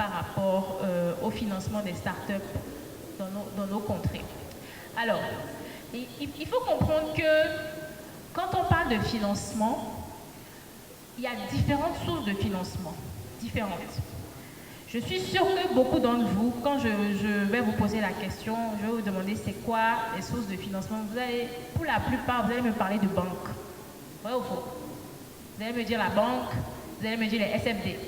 par rapport au financement des startups dans nos contrées. Alors, il faut comprendre que quand on parle de financement, il y a différentes sources de financement, différentes. Je suis sûre que beaucoup d'entre vous, quand je vais vous poser la question, je vais vous demander c'est quoi les sources de financement. Pour la plupart, vous allez me parler de banque. Vrai ou faux? Vous allez me dire la banque, vous allez me dire les SFD.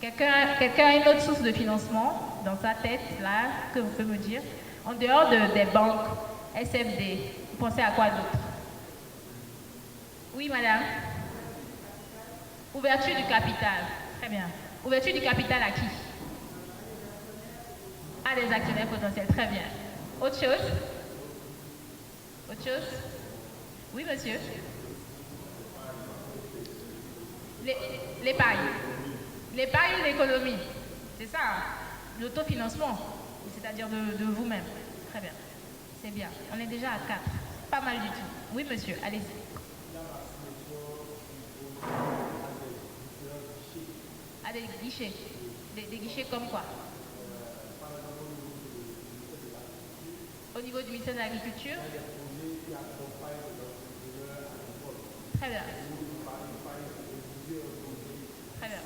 Quelqu'un a une autre source de financement dans sa tête, là, que vous pouvez me dire? En dehors des banques, SFD, vous pensez à quoi d'autre? Oui, madame? Ouverture du capital. Très bien. Ouverture du capital à qui? À des actionnaires potentiels. Très bien. Autre chose? Autre chose? Oui, monsieur? L'épargne. L'épargne de l'économie. C'est ça, hein? L'autofinancement. C'est-à-dire de vous-même. Très bien. C'est bien. On est déjà à 4. Pas mal du tout. Oui, monsieur, allez-y. À des guichets. Des guichets comme quoi? Au niveau du ministère de l'Agriculture? Très bien. Très bien.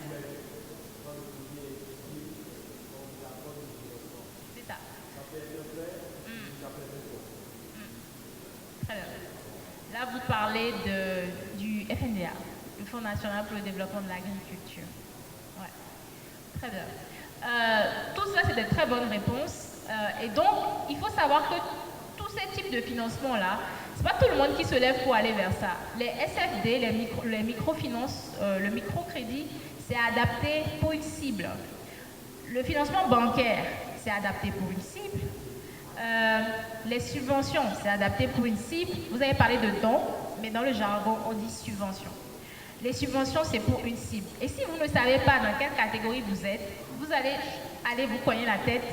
C'est ça. Très bien. Là, vous parlez du FNDA, le Fonds national pour le développement de l'agriculture. Ouais. Très bien. Tout ça, c'est de très bonnes réponses. Et donc, il faut savoir que tous ces types de financement-là, c'est pas tout le monde qui se lève pour aller vers ça. Les SFD, les microfinances, le microcrédit, c'est adapté pour une cible. Le financement bancaire, c'est adapté pour une cible. Les subventions, c'est adapté pour une cible. Vous avez parlé de dons, mais dans le jargon, on dit subvention. Les subventions, c'est pour une cible. Et si vous ne savez pas dans quelle catégorie vous êtes, vous allez aller vous cogner la tête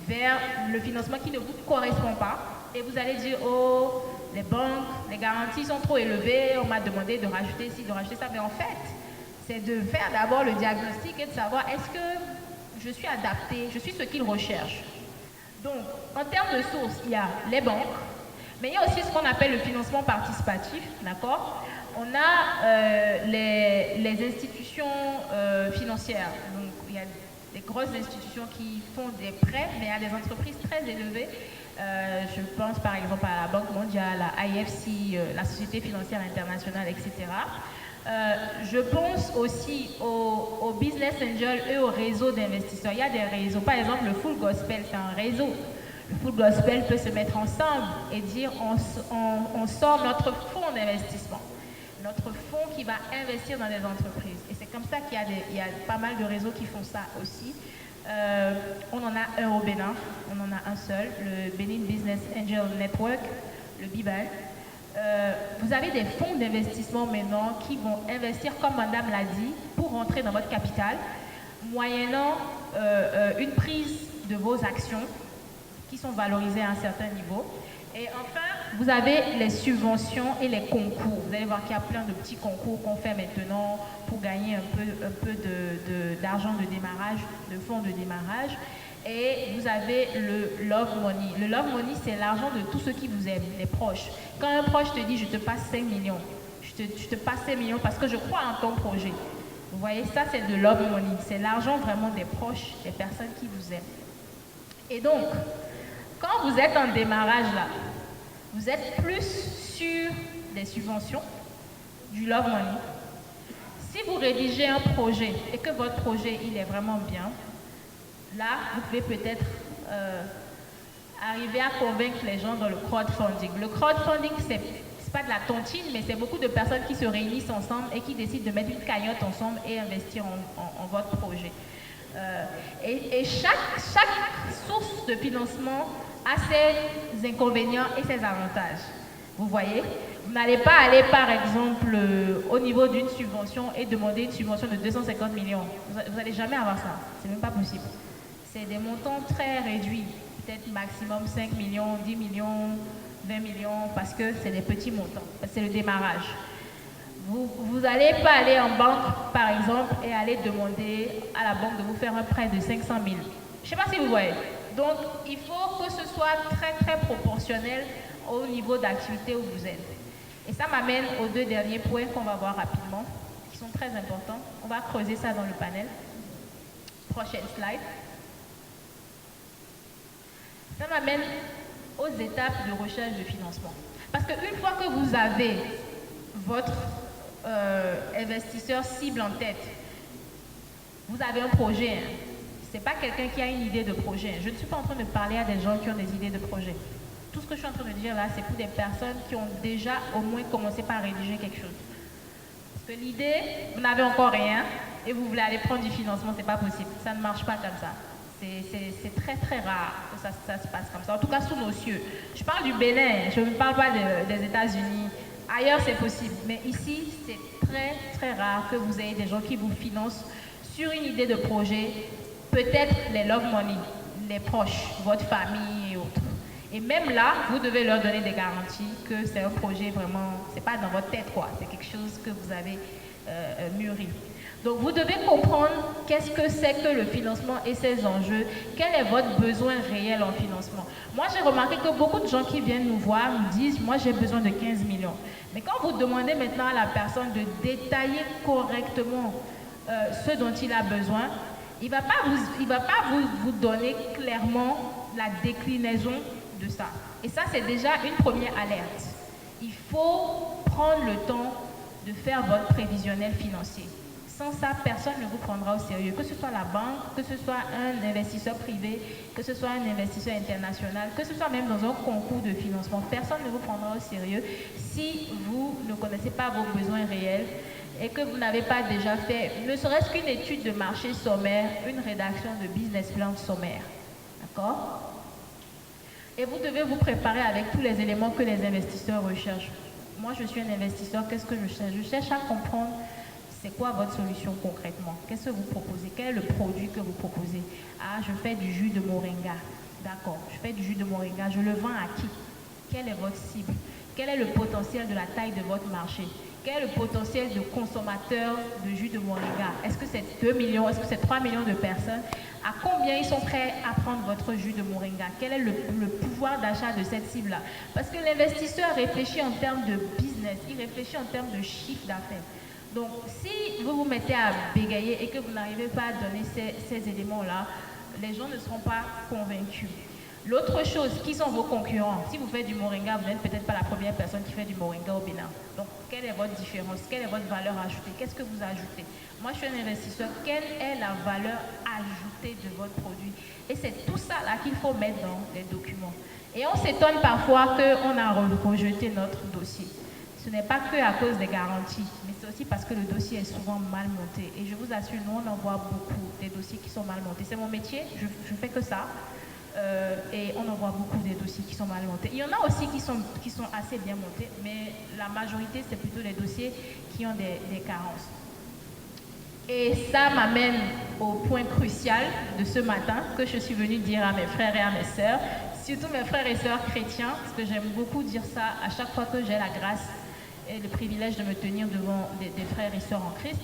vers le financement qui ne vous correspond pas. Et vous allez dire, oh, les banques, les garanties sont trop élevées, on m'a demandé de rajouter ci, de rajouter ça. Mais en fait, c'est de faire d'abord le diagnostic et de savoir est-ce que je suis adapté, je suis ce qu'ils recherchent. Donc, en termes de sources, il y a les banques, mais il y a aussi ce qu'on appelle le financement participatif, d'accord? On a les institutions financières. Donc, il y a des grosses institutions qui font des prêts, mais il y a des entreprises très élevées. Je pense par exemple à la Banque mondiale, à IFC, la Société financière internationale, etc. Je pense aussi aux business angels et aux réseaux d'investisseurs. Il y a des réseaux. Par exemple, le Full Gospel, c'est un réseau. Le Full Gospel peut se mettre ensemble et dire on sort notre fonds d'investissement, notre fonds qui va investir dans des entreprises. Et c'est comme ça qu'il y a pas mal de réseaux qui font ça aussi. On en a un au Bénin, on en a un seul, le Benin Business Angel Network, le BIBAN. Vous avez des fonds d'investissement maintenant qui vont investir, comme madame l'a dit, pour rentrer dans votre capital, moyennant une prise de vos actions qui sont valorisées à un certain niveau. Et enfin, vous avez les subventions et les concours. Vous allez voir qu'il y a plein de petits concours qu'on fait maintenant pour gagner un peu d'argent de démarrage, de fonds de démarrage. Et vous avez le love money. Le love money, c'est l'argent de tous ceux qui vous aiment, les proches. Quand un proche te dit, je te passe 5 millions, je te passe 5 millions parce que je crois en ton projet. Vous voyez, ça, c'est de love money. C'est l'argent vraiment des proches, des personnes qui vous aiment. Et donc, quand vous êtes en démarrage là, vous êtes plus sur des subventions, du love money. Si vous rédigez un projet et que votre projet, il est vraiment bien, là, vous pouvez peut-être arriver à convaincre les gens dans le crowdfunding. Le crowdfunding, c'est pas de la tontine, mais c'est beaucoup de personnes qui se réunissent ensemble et qui décident de mettre une cagnotte ensemble et investir en votre projet. Et chaque source de financement a ses inconvénients et ses avantages. Vous voyez? Vous n'allez pas aller, par exemple, au niveau d'une subvention et demander une subvention de 250 millions. Vous n'allez jamais avoir ça. C'est même pas possible. C'est des montants très réduits. Peut-être maximum 5 millions, 10 millions, 20 millions, parce que c'est des petits montants. C'est le démarrage. Vous n'allez pas aller en banque, par exemple, et aller demander à la banque de vous faire un prêt de 500 000. Je ne sais pas si vous voyez. Donc, il faut que ce soit très, très proportionnel au niveau d'activité où vous êtes. Et ça m'amène aux deux derniers points qu'on va voir rapidement, qui sont très importants. On va creuser ça dans le panel. Prochaine slide. Ça m'amène aux étapes de recherche de financement. Parce qu'une fois que vous avez votre investisseur cible en tête, vous avez un projet. Hein. Ce n'est pas quelqu'un qui a une idée de projet. Je ne suis pas en train de parler à des gens qui ont des idées de projet. Tout ce que je suis en train de dire là, c'est pour des personnes qui ont déjà au moins commencé par rédiger quelque chose. Parce que l'idée, vous n'avez encore rien et vous voulez aller prendre du financement, ce n'est pas possible. Ça ne marche pas comme ça. C'est très très rare que ça se passe comme ça. En tout cas, sous nos cieux. Je parle du Bénin, je ne parle pas des États-Unis. Ailleurs, c'est possible. Mais ici, c'est très très rare que vous ayez des gens qui vous financent sur une idée de projet. Peut-être les love money, les proches, votre famille et autres. Et même là, vous devez leur donner des garanties que c'est un projet vraiment, c'est pas dans votre tête quoi, c'est quelque chose que vous avez mûri. Donc vous devez comprendre qu'est-ce que c'est que le financement et ses enjeux, quel est votre besoin réel en financement. Moi j'ai remarqué que beaucoup de gens qui viennent nous voir me disent, moi j'ai besoin de 15 millions. Mais quand vous demandez maintenant à la personne de détailler correctement ce dont il a besoin, il ne va pas vous donner clairement la déclinaison de ça. Et ça, c'est déjà une première alerte. Il faut prendre le temps de faire votre prévisionnel financier. Sans ça, personne ne vous prendra au sérieux. Que ce soit la banque, que ce soit un investisseur privé, que ce soit un investisseur international, que ce soit même dans un concours de financement, personne ne vous prendra au sérieux si vous ne connaissez pas vos besoins réels et que vous n'avez pas déjà fait, ne serait-ce qu'une étude de marché sommaire, une rédaction de business plan sommaire. D'accord ? Et vous devez vous préparer avec tous les éléments que les investisseurs recherchent. Moi, je suis un investisseur, qu'est-ce que je cherche? Je cherche à comprendre c'est quoi votre solution concrètement. Qu'est-ce que vous proposez? Quel est le produit que vous proposez? Ah, je fais du jus de moringa. D'accord, je fais du jus de moringa. Je le vends à qui? Quelle est votre cible? Quel est le potentiel de la taille de votre marché? Quel est le potentiel de consommateurs de jus de moringa? Est-ce que c'est 2 millions? Est-ce que c'est 3 millions de personnes? À combien ils sont prêts à prendre votre jus de moringa? Quel est le pouvoir d'achat de cette cible-là? Parce que l'investisseur réfléchit en termes de business, il réfléchit en termes de chiffre d'affaires. Donc, si vous vous mettez à bégayer et que vous n'arrivez pas à donner ces éléments-là, les gens ne seront pas convaincus. L'autre chose, qui sont vos concurrents? Si vous faites du moringa, vous n'êtes peut-être pas la première personne qui fait du moringa au Bénin. Donc, quelle est votre différence? Quelle est votre valeur ajoutée? Qu'est-ce que vous ajoutez? Moi, je suis un investisseur. Quelle est la valeur ajoutée de votre produit? Et c'est tout ça là qu'il faut mettre dans les documents. Et on s'étonne parfois qu'on a rejeté notre dossier. Ce n'est pas que à cause des garanties, mais c'est aussi parce que le dossier est souvent mal monté. Et je vous assure, nous, on en voit beaucoup des dossiers qui sont mal montés. C'est mon métier, je fais que ça. Et on en voit beaucoup des dossiers qui sont mal montés. Il y en a aussi qui sont assez bien montés, mais la majorité, c'est plutôt les dossiers qui ont des carences. Et ça m'amène au point crucial de ce matin que je suis venue dire à mes frères et à mes sœurs, surtout mes frères et sœurs chrétiens, parce que j'aime beaucoup dire ça à chaque fois que j'ai la grâce et le privilège de me tenir devant des frères et sœurs en Christ.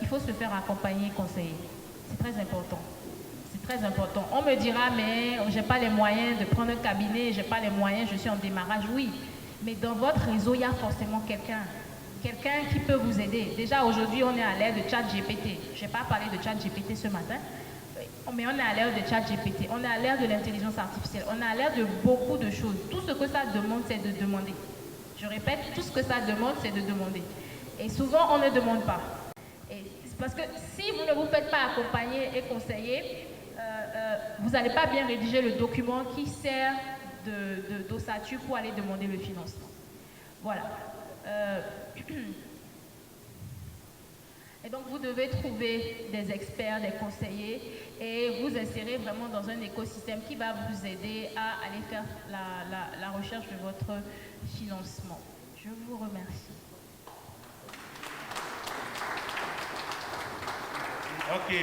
Il faut se faire accompagner et conseiller. C'est très important. Très important. On me dira, mais j'ai pas les moyens de prendre un cabinet, j'ai pas les moyens, je suis en démarrage. Oui, mais dans votre réseau, il y a forcément quelqu'un qui peut vous aider. Déjà, aujourd'hui, on est à l'ère de ChatGPT. Je n'ai pas parlé de ChatGPT ce matin, mais on est à l'ère de ChatGPT. On est à l'ère de l'intelligence artificielle. On est à l'ère de beaucoup de choses. Tout ce que ça demande, c'est de demander. Je répète, tout ce que ça demande, c'est de demander. Et souvent, on ne demande pas. Et parce que si vous ne vous faites pas accompagner et conseiller, vous n'allez pas bien rédiger le document qui sert d'ossature pour aller demander le financement. Voilà. Et donc, vous devez trouver des experts, des conseillers et vous insérer vraiment dans un écosystème qui va vous aider à aller faire la recherche de votre financement. Je vous remercie. Ok.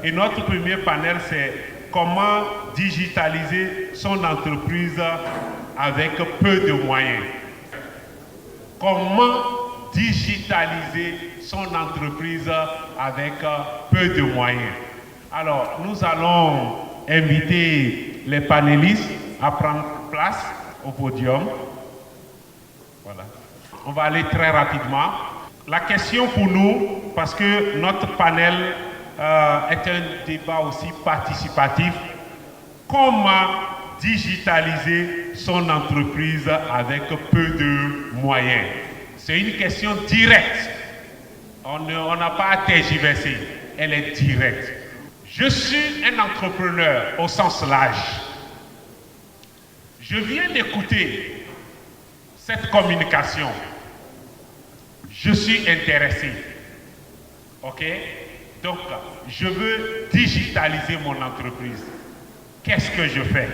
Et notre premier panel, c'est comment digitaliser son entreprise avec peu de moyens. Comment digitaliser son entreprise avec peu de moyens? Alors, nous allons inviter les panélistes à prendre place au podium. Voilà. On va aller très rapidement. La question pour nous, parce que notre panel est un débat aussi participatif, comment digitaliser son entreprise avec peu de moyens? C'est une question directe. On n'a pas à tergiverser. Elle est directe. Je suis un entrepreneur au sens large. Je viens d'écouter cette communication. Je suis intéressé. OK? Donc, je veux digitaliser mon entreprise. Qu'est-ce que je fais?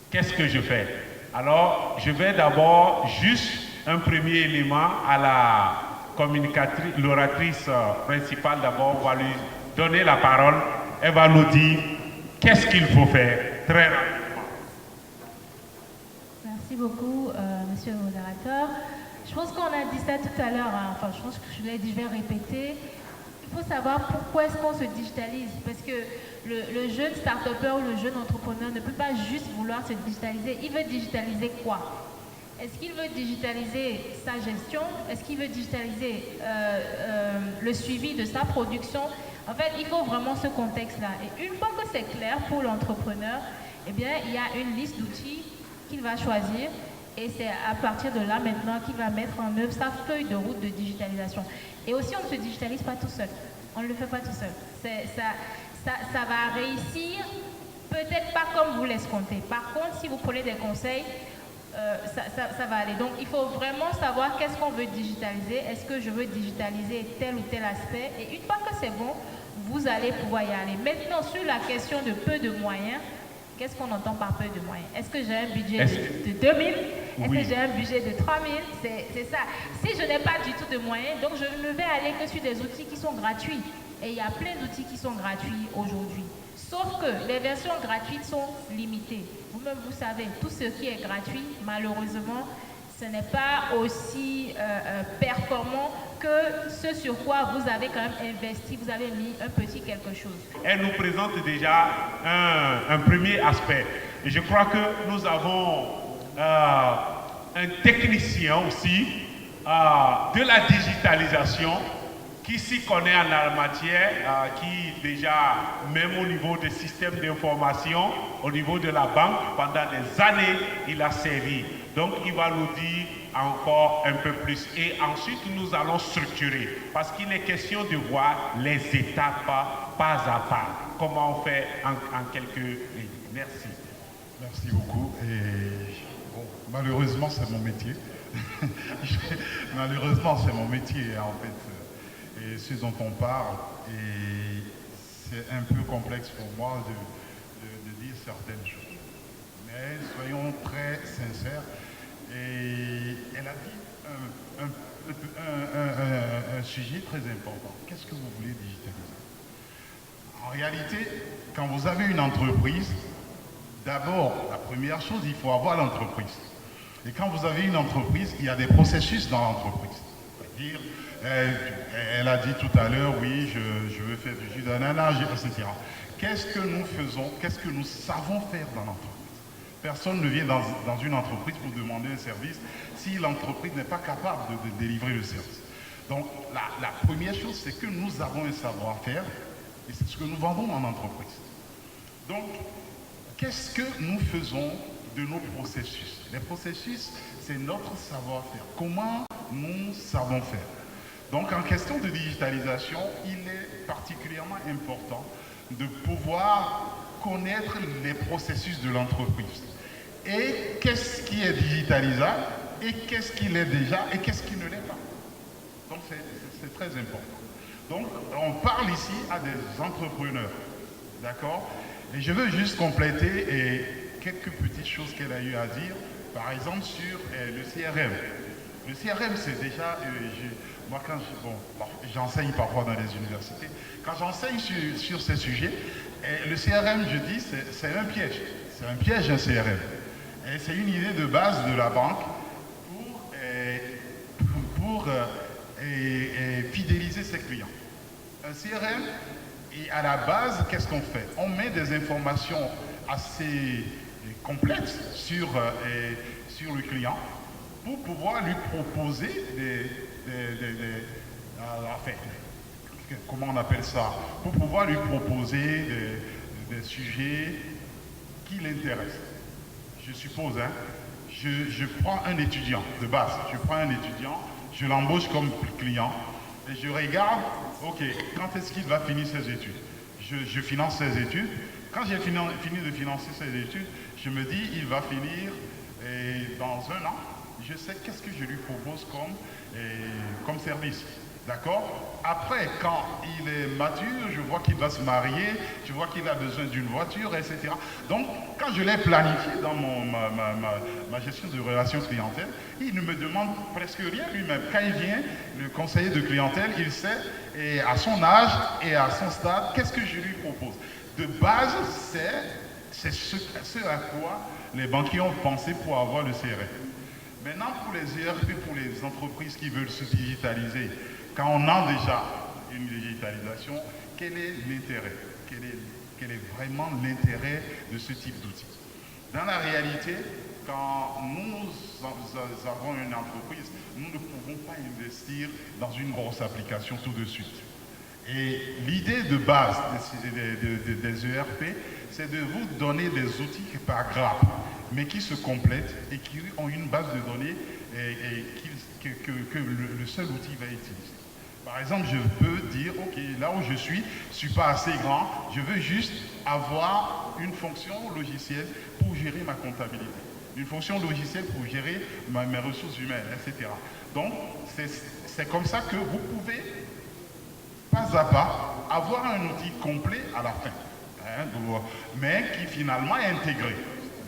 Qu'est-ce que je fais? Alors, je vais d'abord juste un premier élément à la communicatrice, l'oratrice principale. D'abord, on va lui donner la parole. Elle va nous dire qu'est-ce qu'il faut faire très rapidement. Merci beaucoup, monsieur le modérateur. Je pense qu'on a dit ça tout à l'heure, hein. Enfin, je pense que je l'ai dit, je vais répéter. Il faut savoir pourquoi est-ce qu'on se digitalise. Parce que le jeune start-upper ou le jeune entrepreneur ne peut pas juste vouloir se digitaliser. Il veut digitaliser quoi? Est-ce qu'il veut digitaliser sa gestion? Est-ce qu'il veut digitaliser le suivi de sa production? En fait, il faut vraiment ce contexte-là. Et une fois que c'est clair pour l'entrepreneur, eh bien, il y a une liste d'outils qu'il va choisir. Et c'est à partir de là maintenant qu'il va mettre en œuvre sa feuille de route de digitalisation. Et aussi, on ne se digitalise pas tout seul. On ne le fait pas tout seul. Ça va réussir, peut-être pas comme vous l'escomptez. Par contre, si vous prenez des conseils, ça va aller. Donc, il faut vraiment savoir qu'est-ce qu'on veut digitaliser. Est-ce que je veux digitaliser tel ou tel aspect? Et une fois que c'est bon, vous allez pouvoir y aller. Maintenant, sur la question de peu de moyens, qu'est-ce qu'on entend par peu de moyens? Est-ce que j'ai un budget de 2 000? Est-ce que j'ai un budget de 3 000? C'est ça. Si je n'ai pas du tout de moyens, donc je ne vais aller que sur des outils qui sont gratuits. Et il y a plein d'outils qui sont gratuits aujourd'hui. Sauf que les versions gratuites sont limitées. Vous-même, vous savez, tout ce qui est gratuit, malheureusement, ce n'est pas aussi performant que ce sur quoi vous avez quand même investi, vous avez mis un petit quelque chose. Elle nous présente déjà un premier aspect. Et je crois que nous avons un technicien aussi de la digitalisation qui s'y connaît en la matière, qui déjà, même au niveau des systèmes d'information, au niveau de la banque, pendant des années, il a servi. Donc, il va nous dire encore un peu plus. Et ensuite, nous allons structurer, parce qu'il est question de voir les étapes pas à pas. Comment on fait en quelques lignes. Merci. Merci beaucoup. Et bon, malheureusement, c'est mon métier. Malheureusement, c'est mon métier, en fait. Et ce dont on parle, et c'est un peu complexe pour moi de dire certaines choses. Mais soyons très sincères. Et elle a dit un sujet très important. Qu'est-ce que vous voulez digitaliser? En réalité, quand vous avez une entreprise, d'abord, la première chose, il faut avoir l'entreprise. Et quand vous avez une entreprise, il y a des processus dans l'entreprise. C'est-à-dire, elle a dit tout à l'heure, oui, je veux faire du jus d'ananas, etc. Qu'est-ce que nous faisons, qu'est-ce que nous savons faire dans l'entreprise? Personne ne vient dans une entreprise pour demander un service si l'entreprise n'est pas capable de délivrer le service. Donc, la première chose, c'est que nous avons un savoir-faire et c'est ce que nous vendons en entreprise. Donc, qu'est-ce que nous faisons de nos processus? Les processus, c'est notre savoir-faire. Comment nous savons faire? Donc, en question de digitalisation, il est particulièrement important de pouvoir connaître les processus de l'entreprise. Et qu'est-ce qui est digitalisable, et qu'est-ce qui l'est déjà, et qu'est-ce qui ne l'est pas. Donc, c'est très important. Donc, on parle ici à des entrepreneurs, d'accord? Et je veux juste compléter quelques petites choses qu'elle a eu à dire, par exemple sur le CRM. Le CRM, c'est déjà, moi quand j'enseigne parfois dans les universités, quand j'enseigne sur ces sujets, le CRM, je dis, c'est un piège. C'est un piège, un CRM. Et c'est une idée de base de la banque pour fidéliser ses clients. Un CRM, et à la base, qu'est-ce qu'on fait? On met des informations assez complètes sur le client pour pouvoir lui proposer comment on appelle ça? Pour pouvoir lui proposer des sujets qui l'intéressent. Je suppose, hein, je prends un étudiant de base, je l'embauche comme client et je regarde, ok, quand est-ce qu'il va finir ses études? Je finance ses études. Quand j'ai fini de financer ses études, je me dis, il va finir dans un an. Je sais qu'est-ce que je lui propose comme service. D'accord? Après, quand il est mature, je vois qu'il va se marier, je vois qu'il a besoin d'une voiture, etc. Donc, quand je l'ai planifié dans ma gestion de relations clientèle, il ne me demande presque rien lui-même. Quand il vient, le conseiller de clientèle, il sait, et à son âge et à son stade, qu'est-ce que je lui propose. De base, c'est ce à quoi les banquiers ont pensé pour avoir le CRM. Maintenant, pour les ERP, pour les entreprises qui veulent se digitaliser, quand on a déjà une digitalisation, quel est l'intérêt? Quel est vraiment l'intérêt de ce type d'outil? Dans la réalité, quand nous avons une entreprise, nous ne pouvons pas investir dans une grosse application tout de suite. Et l'idée de base des ERP, c'est de vous donner des outils par grappe, mais qui se complètent et qui ont une base de données que le seul outil va utiliser. Par exemple, je peux dire, ok, là où je suis pas assez grand, je veux juste avoir une fonction logicielle pour gérer ma comptabilité, une fonction logicielle pour gérer mes ressources humaines, etc. Donc, c'est comme ça que vous pouvez, pas à pas, avoir un outil complet à la fin, hein, mais qui finalement est intégré,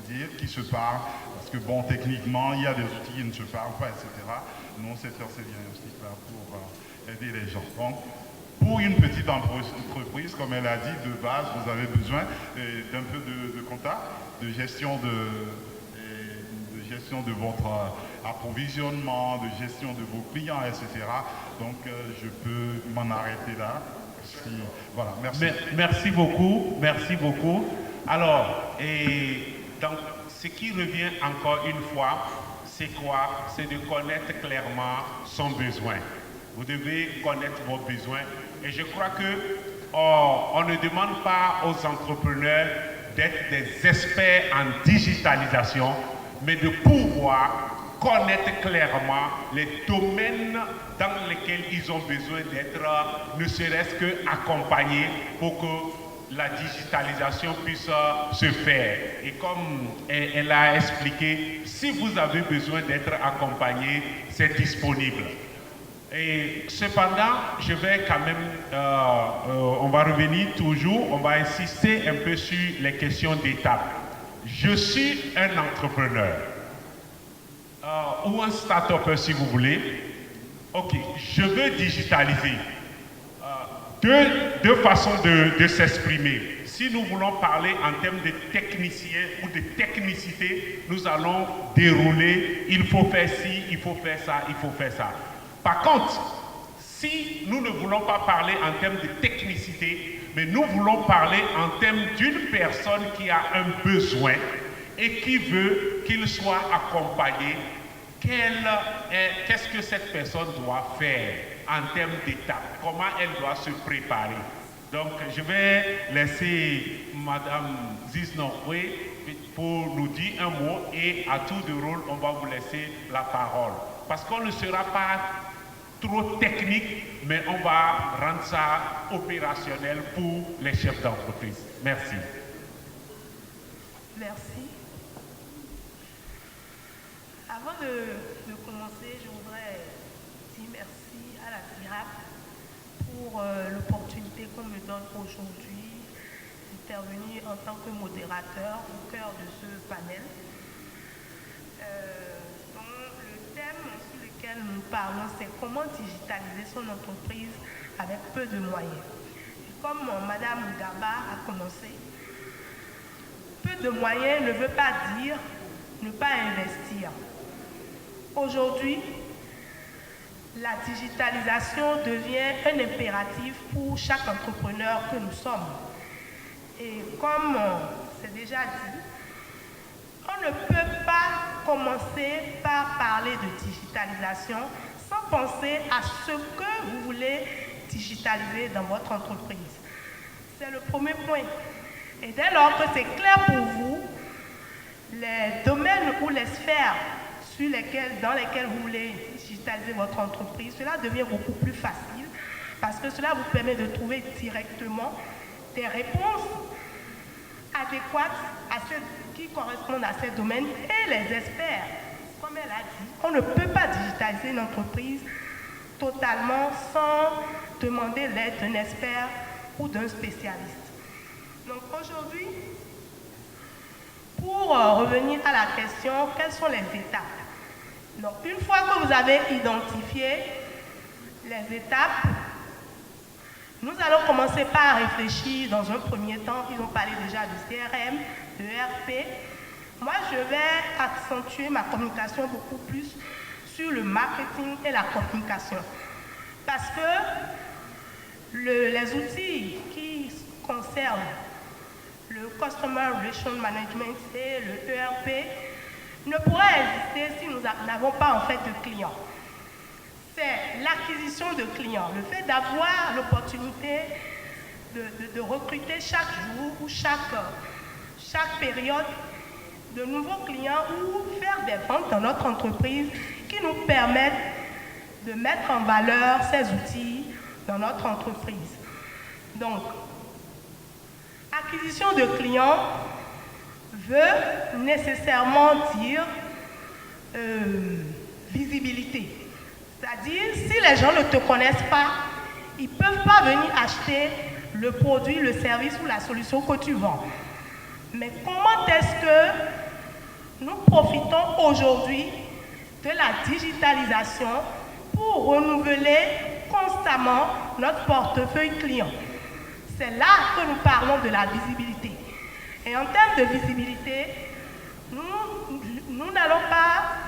c'est-à-dire qui se parle, parce que bon, techniquement, il y a des outils qui ne se parlent pas, etc. Non, c'est bien aussi là pour aider les gens. Donc, pour une petite entreprise, comme elle a dit, de base, vous avez besoin d'un peu de compta, de gestion de votre approvisionnement, de gestion de vos clients, etc. Donc, je peux m'en arrêter là. Voilà, merci. Merci beaucoup, merci beaucoup. Alors, donc, ce qui revient encore une fois, c'est quoi? C'est de connaître clairement son besoin. Vous devez connaître vos besoins. Et je crois que on ne demande pas aux entrepreneurs d'être des experts en digitalisation, mais de pouvoir connaître clairement les domaines dans lesquels ils ont besoin d'être, ne serait-ce qu'accompagnés pour que la digitalisation puisse se faire. Et comme elle a expliqué, si vous avez besoin d'être accompagné, c'est disponible. Et cependant, je vais quand même, on va revenir toujours, on va insister un peu sur les questions d'étape. Je suis un entrepreneur ou un start-upper si vous voulez. Ok, je veux digitaliser. Deux façons de s'exprimer. Si nous voulons parler en termes de techniciens ou de technicité, nous allons dérouler, il faut faire ci, il faut faire ça, il faut faire ça. Par contre, si nous ne voulons pas parler en termes de technicité, mais nous voulons parler en termes d'une personne qui a un besoin et qui veut qu'il soit accompagné, qu'est-ce que cette personne doit faire en termes d'étapes? Comment elle doit se préparer? Donc, je vais laisser Madame Ziznoé pour nous dire un mot et à tour de rôle, on va vous laisser la parole. Parce qu'on ne sera pas trop technique, mais on va rendre ça opérationnel pour les chefs d'entreprise. Merci. Merci. Avant de commencer, je voudrais dire merci à la DIRAP pour l'opportunité qu'on me donne aujourd'hui d'intervenir en tant que modérateur au cœur de ce panel. Le thème sur lequel nous parlons, c'est comment digitaliser son entreprise avec peu de moyens. Et comme Madame Gaba a commencé, peu de moyens ne veut pas dire ne pas investir. Aujourd'hui, la digitalisation devient un impératif pour chaque entrepreneur que nous sommes. Et comme c'est déjà dit, on ne peut pas commencer par parler de digitalisation sans penser à ce que vous voulez digitaliser dans votre entreprise. C'est le premier point. Et dès lors que c'est clair pour vous, les domaines ou les sphères dans lesquelles vous voulez digitaliser votre entreprise, cela devient beaucoup plus facile parce que cela vous permet de trouver directement des réponses adéquates qui correspondent à ces domaines et les experts. Comme elle a dit, on ne peut pas digitaliser une entreprise totalement sans demander l'aide d'un expert ou d'un spécialiste. Donc aujourd'hui, pour revenir à la question, quelles sont les étapes? Donc une fois que vous avez identifié les étapes, nous allons commencer par réfléchir dans un premier temps. Ils ont parlé déjà de CRM, de ERP. Moi, je vais accentuer ma communication beaucoup plus sur le marketing et la communication. Parce que les outils qui concernent le Customer Relation Management et le ERP ne pourraient exister si nous n'avons pas en fait de clients. C'est l'acquisition de clients, le fait d'avoir l'opportunité de recruter chaque jour ou chaque période de nouveaux clients ou faire des ventes dans notre entreprise qui nous permettent de mettre en valeur ces outils dans notre entreprise. Donc, acquisition de clients veut nécessairement dire visibilité. C'est-à-dire, si les gens ne te connaissent pas, ils ne peuvent pas venir acheter le produit, le service ou la solution que tu vends. Mais comment est-ce que nous profitons aujourd'hui de la digitalisation pour renouveler constamment notre portefeuille client? C'est là que nous parlons de la visibilité. Et en termes de visibilité, nous n'allons pas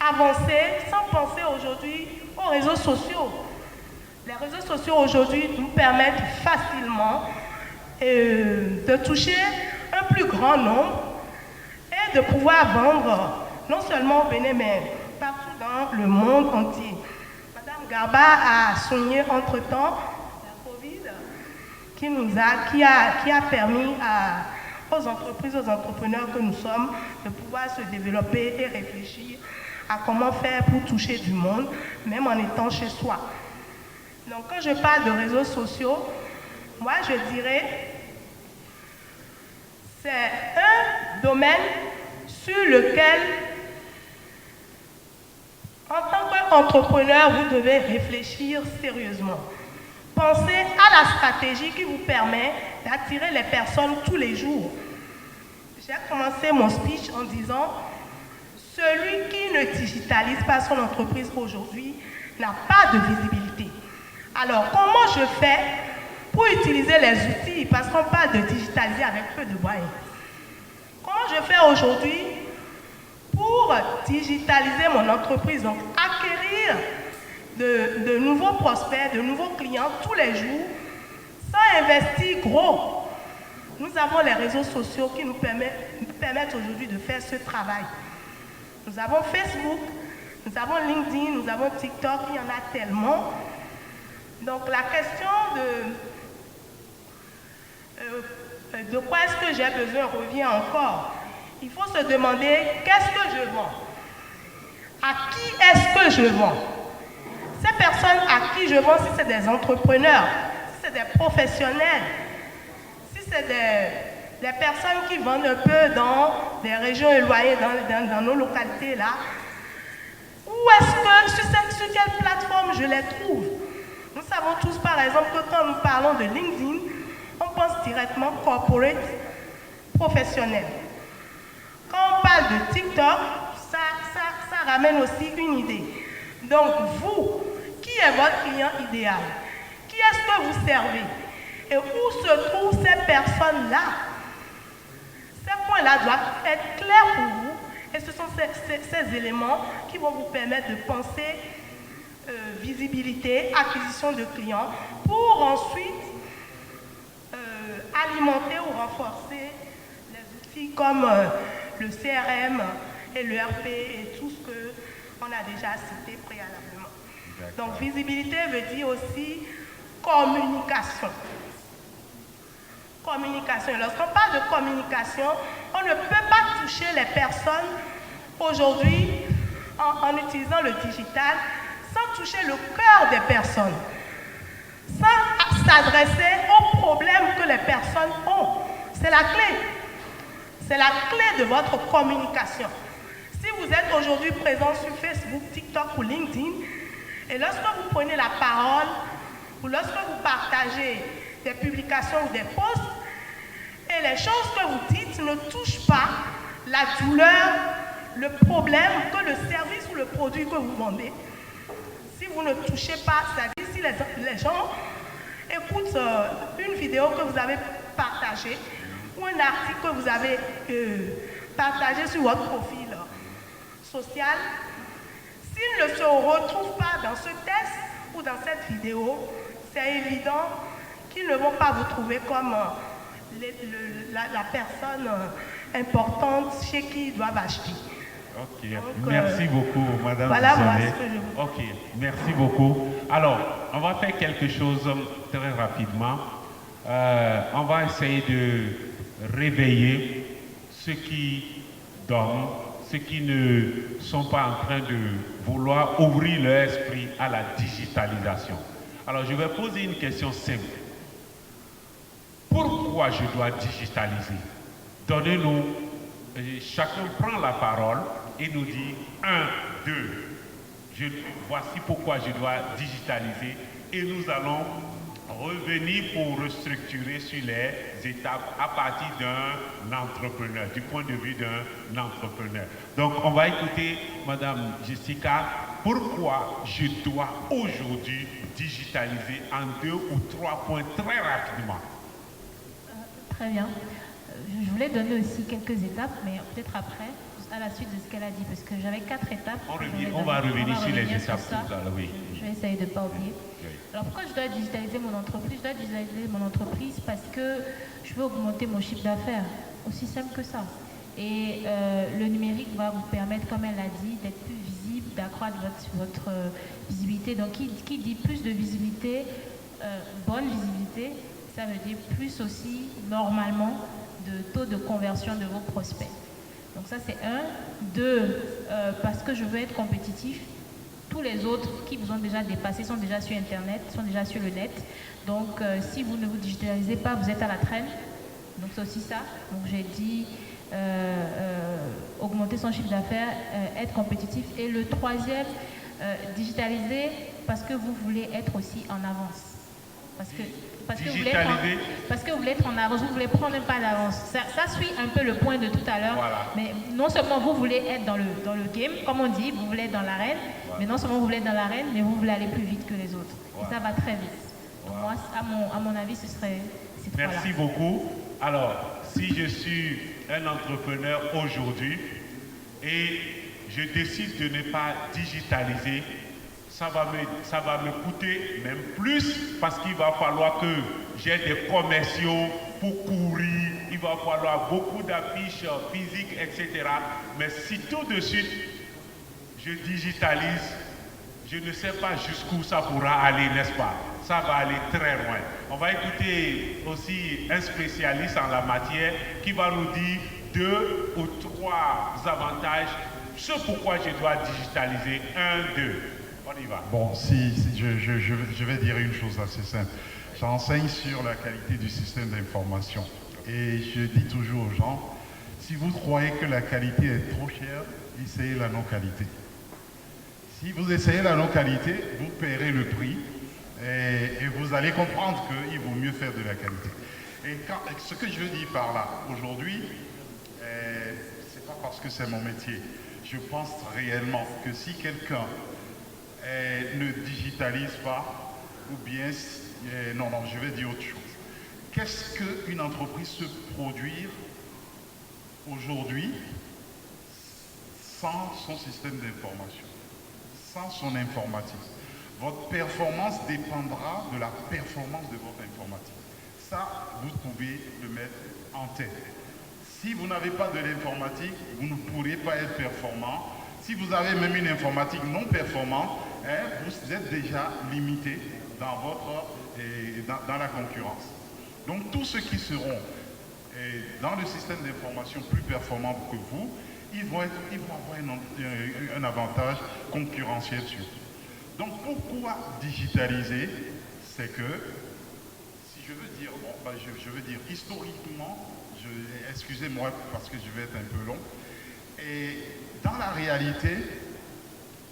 avancer sans penser aujourd'hui aux réseaux sociaux. Les réseaux sociaux aujourd'hui nous permettent facilement de toucher un plus grand nombre et de pouvoir vendre non seulement au Bénin, mais partout dans le monde entier. Madame Garba a souligné entre-temps la COVID qui a permis aux entreprises, aux entrepreneurs que nous sommes de pouvoir se développer et réfléchir à comment faire pour toucher du monde, même en étant chez soi. Donc quand je parle de réseaux sociaux, moi je dirais c'est un domaine sur lequel, en tant qu'entrepreneur, vous devez réfléchir sérieusement. Pensez à la stratégie qui vous permet d'attirer les personnes tous les jours. J'ai commencé mon speech en disant celui qui ne digitalise pas son entreprise aujourd'hui n'a pas de visibilité. Alors, comment je fais pour utiliser les outils? Parce qu'on parle de digitaliser avec peu de moyens. Comment je fais aujourd'hui pour digitaliser mon entreprise, donc acquérir de nouveaux prospects, de nouveaux clients tous les jours, sans investir gros? Nous avons les réseaux sociaux qui nous permettent aujourd'hui de faire ce travail. Nous avons Facebook, nous avons LinkedIn, nous avons TikTok, il y en a tellement. Donc la question de quoi est-ce que j'ai besoin revient encore. Il faut se demander qu'est-ce que je vends? À qui est-ce que je vends? Ces personnes à qui je vends, si c'est des entrepreneurs, si c'est des professionnels, si c'est des personnes qui vendent un peu dans des régions éloignées, dans nos localités là, où est-ce que, sur quelle plateforme je les trouve? Nous savons tous par exemple que quand nous parlons de LinkedIn, on pense directement corporate, professionnel. Quand on parle de TikTok, ça ramène aussi une idée. Donc vous, qui est votre client idéal? Qui est-ce que vous servez? Et où se trouvent ces personnes-là? Ces points-là doivent être clairs pour vous. Et ce sont ces éléments qui vont vous permettre de penser visibilité, acquisition de clients, pour ensuite alimenter ou renforcer les outils comme le CRM et le RP et tout ce qu'on a déjà cité préalablement. Donc visibilité veut dire aussi communication. Communication. Lorsqu'on parle de communication, on ne peut pas toucher les personnes aujourd'hui en utilisant le digital sans toucher le cœur des personnes, sans s'adresser aux problèmes que les personnes ont. C'est la clé. C'est la clé de votre communication. Si vous êtes aujourd'hui présent sur Facebook, TikTok ou LinkedIn, et lorsque vous prenez la parole, ou lorsque vous partagez des publications ou des posts, et les choses que vous dites ne touchent pas la douleur, le problème que le service ou le produit que vous vendez, si vous ne touchez pas, c'est-à-dire si les gens écoutent une vidéo que vous avez partagée ou un article que vous avez partagé sur votre profil social, s'ils ne se retrouvent pas dans ce test ou dans cette vidéo, c'est évident qu'ils ne vont pas vous trouver comme la personne importante chez qui ils doivent acheter. Ok, donc, merci beaucoup, Madame. Voilà, ok, merci beaucoup. Alors, on va faire quelque chose très rapidement. On va essayer de réveiller ceux qui dorment, ceux qui ne sont pas en train de vouloir ouvrir leur esprit à la digitalisation. Alors, je vais poser une question simple. Pourquoi je dois digitaliser? Donnez-nous, chacun prend la parole et nous dit 1, 2. Voici pourquoi je dois digitaliser et nous allons revenir pour restructurer sur les étapes à partir d'un entrepreneur, du point de vue d'un entrepreneur. Donc, on va écouter Madame Jessica. Pourquoi je dois aujourd'hui digitaliser en 2 ou 3 points très rapidement? Très bien. Je voulais donner aussi quelques étapes, mais peut-être après, à la suite de ce qu'elle a dit, parce que j'avais 4 étapes. On va revenir sur les étapes. Oui. Je vais essayer de ne pas oublier. Oui. Alors pourquoi je dois digitaliser mon entreprise? Je dois digitaliser mon entreprise parce que je veux augmenter mon chiffre d'affaires. Aussi simple que ça. Et le numérique va vous permettre, comme elle l'a dit, d'être plus visible, d'accroître votre visibilité. Donc qui dit plus de visibilité, bonne visibilité, ça veut dire plus aussi, normalement, de taux de conversion de vos prospects. Donc ça c'est 1. 2, parce que je veux être compétitif. Tous les autres qui vous ont déjà dépassé sont déjà sur Internet, sont déjà sur le net. Donc si vous ne vous digitalisez pas, vous êtes à la traîne. Donc c'est aussi ça. Donc j'ai dit augmenter son chiffre d'affaires, être compétitif. Et le 3e, digitaliser parce que vous voulez être aussi en avance. Parce que vous voulez être en avance, vous voulez prendre un pas d'avance. Ça suit un peu le point de tout à l'heure. Voilà. Mais non seulement vous voulez être dans le game, comme on dit, vous voulez être dans l'arène, mais non seulement vous voulez être dans l'arène, mais vous voulez aller plus vite que les autres. Et ça va très vite. Donc moi, à mon avis, ce serait ces 3-là. Merci beaucoup. Alors, si je suis un entrepreneur aujourd'hui et je décide de ne pas digitaliser, ça va me coûter même plus parce qu'il va falloir que j'ai des commerciaux pour courir, il va falloir beaucoup d'affiches physiques, etc. Mais si tout de suite je digitalise, je ne sais pas jusqu'où ça pourra aller, n'est-ce pas? Ça va aller très loin. On va écouter aussi un spécialiste en la matière qui va nous dire 2 ou 3 avantages, ce pourquoi je dois digitaliser. 1, 2. On y va. Bon, je vais dire une chose assez simple. J'enseigne sur la qualité du système d'information. Et je dis toujours aux gens, si vous croyez que la qualité est trop chère, essayez la non-qualité. Si vous essayez la non-qualité, vous paierez le prix et vous allez comprendre qu'il vaut mieux faire de la qualité. Et ce que je veux dire par là, aujourd'hui, c'est pas parce que c'est mon métier. Je pense réellement que si quelqu'un ne digitalise pas, ou bien, non, je vais dire autre chose. Qu'est-ce qu'une entreprise peut produire aujourd'hui sans son système d'information, sans son informatique? votre performance dépendra de la performance de votre informatique. Ça, vous pouvez le mettre en tête. Si vous n'avez pas de l'informatique, vous ne pourrez pas être performant. Si vous avez même une informatique non performante, vous êtes déjà limité dans la concurrence. Donc tous ceux qui seront dans le système d'information plus performants que vous, ils vont avoir un avantage concurrentiel sur tout. Donc pourquoi digitaliser? C'est que, si je veux dire, je veux dire historiquement, excusez-moi parce que je vais être un peu long, et dans la réalité,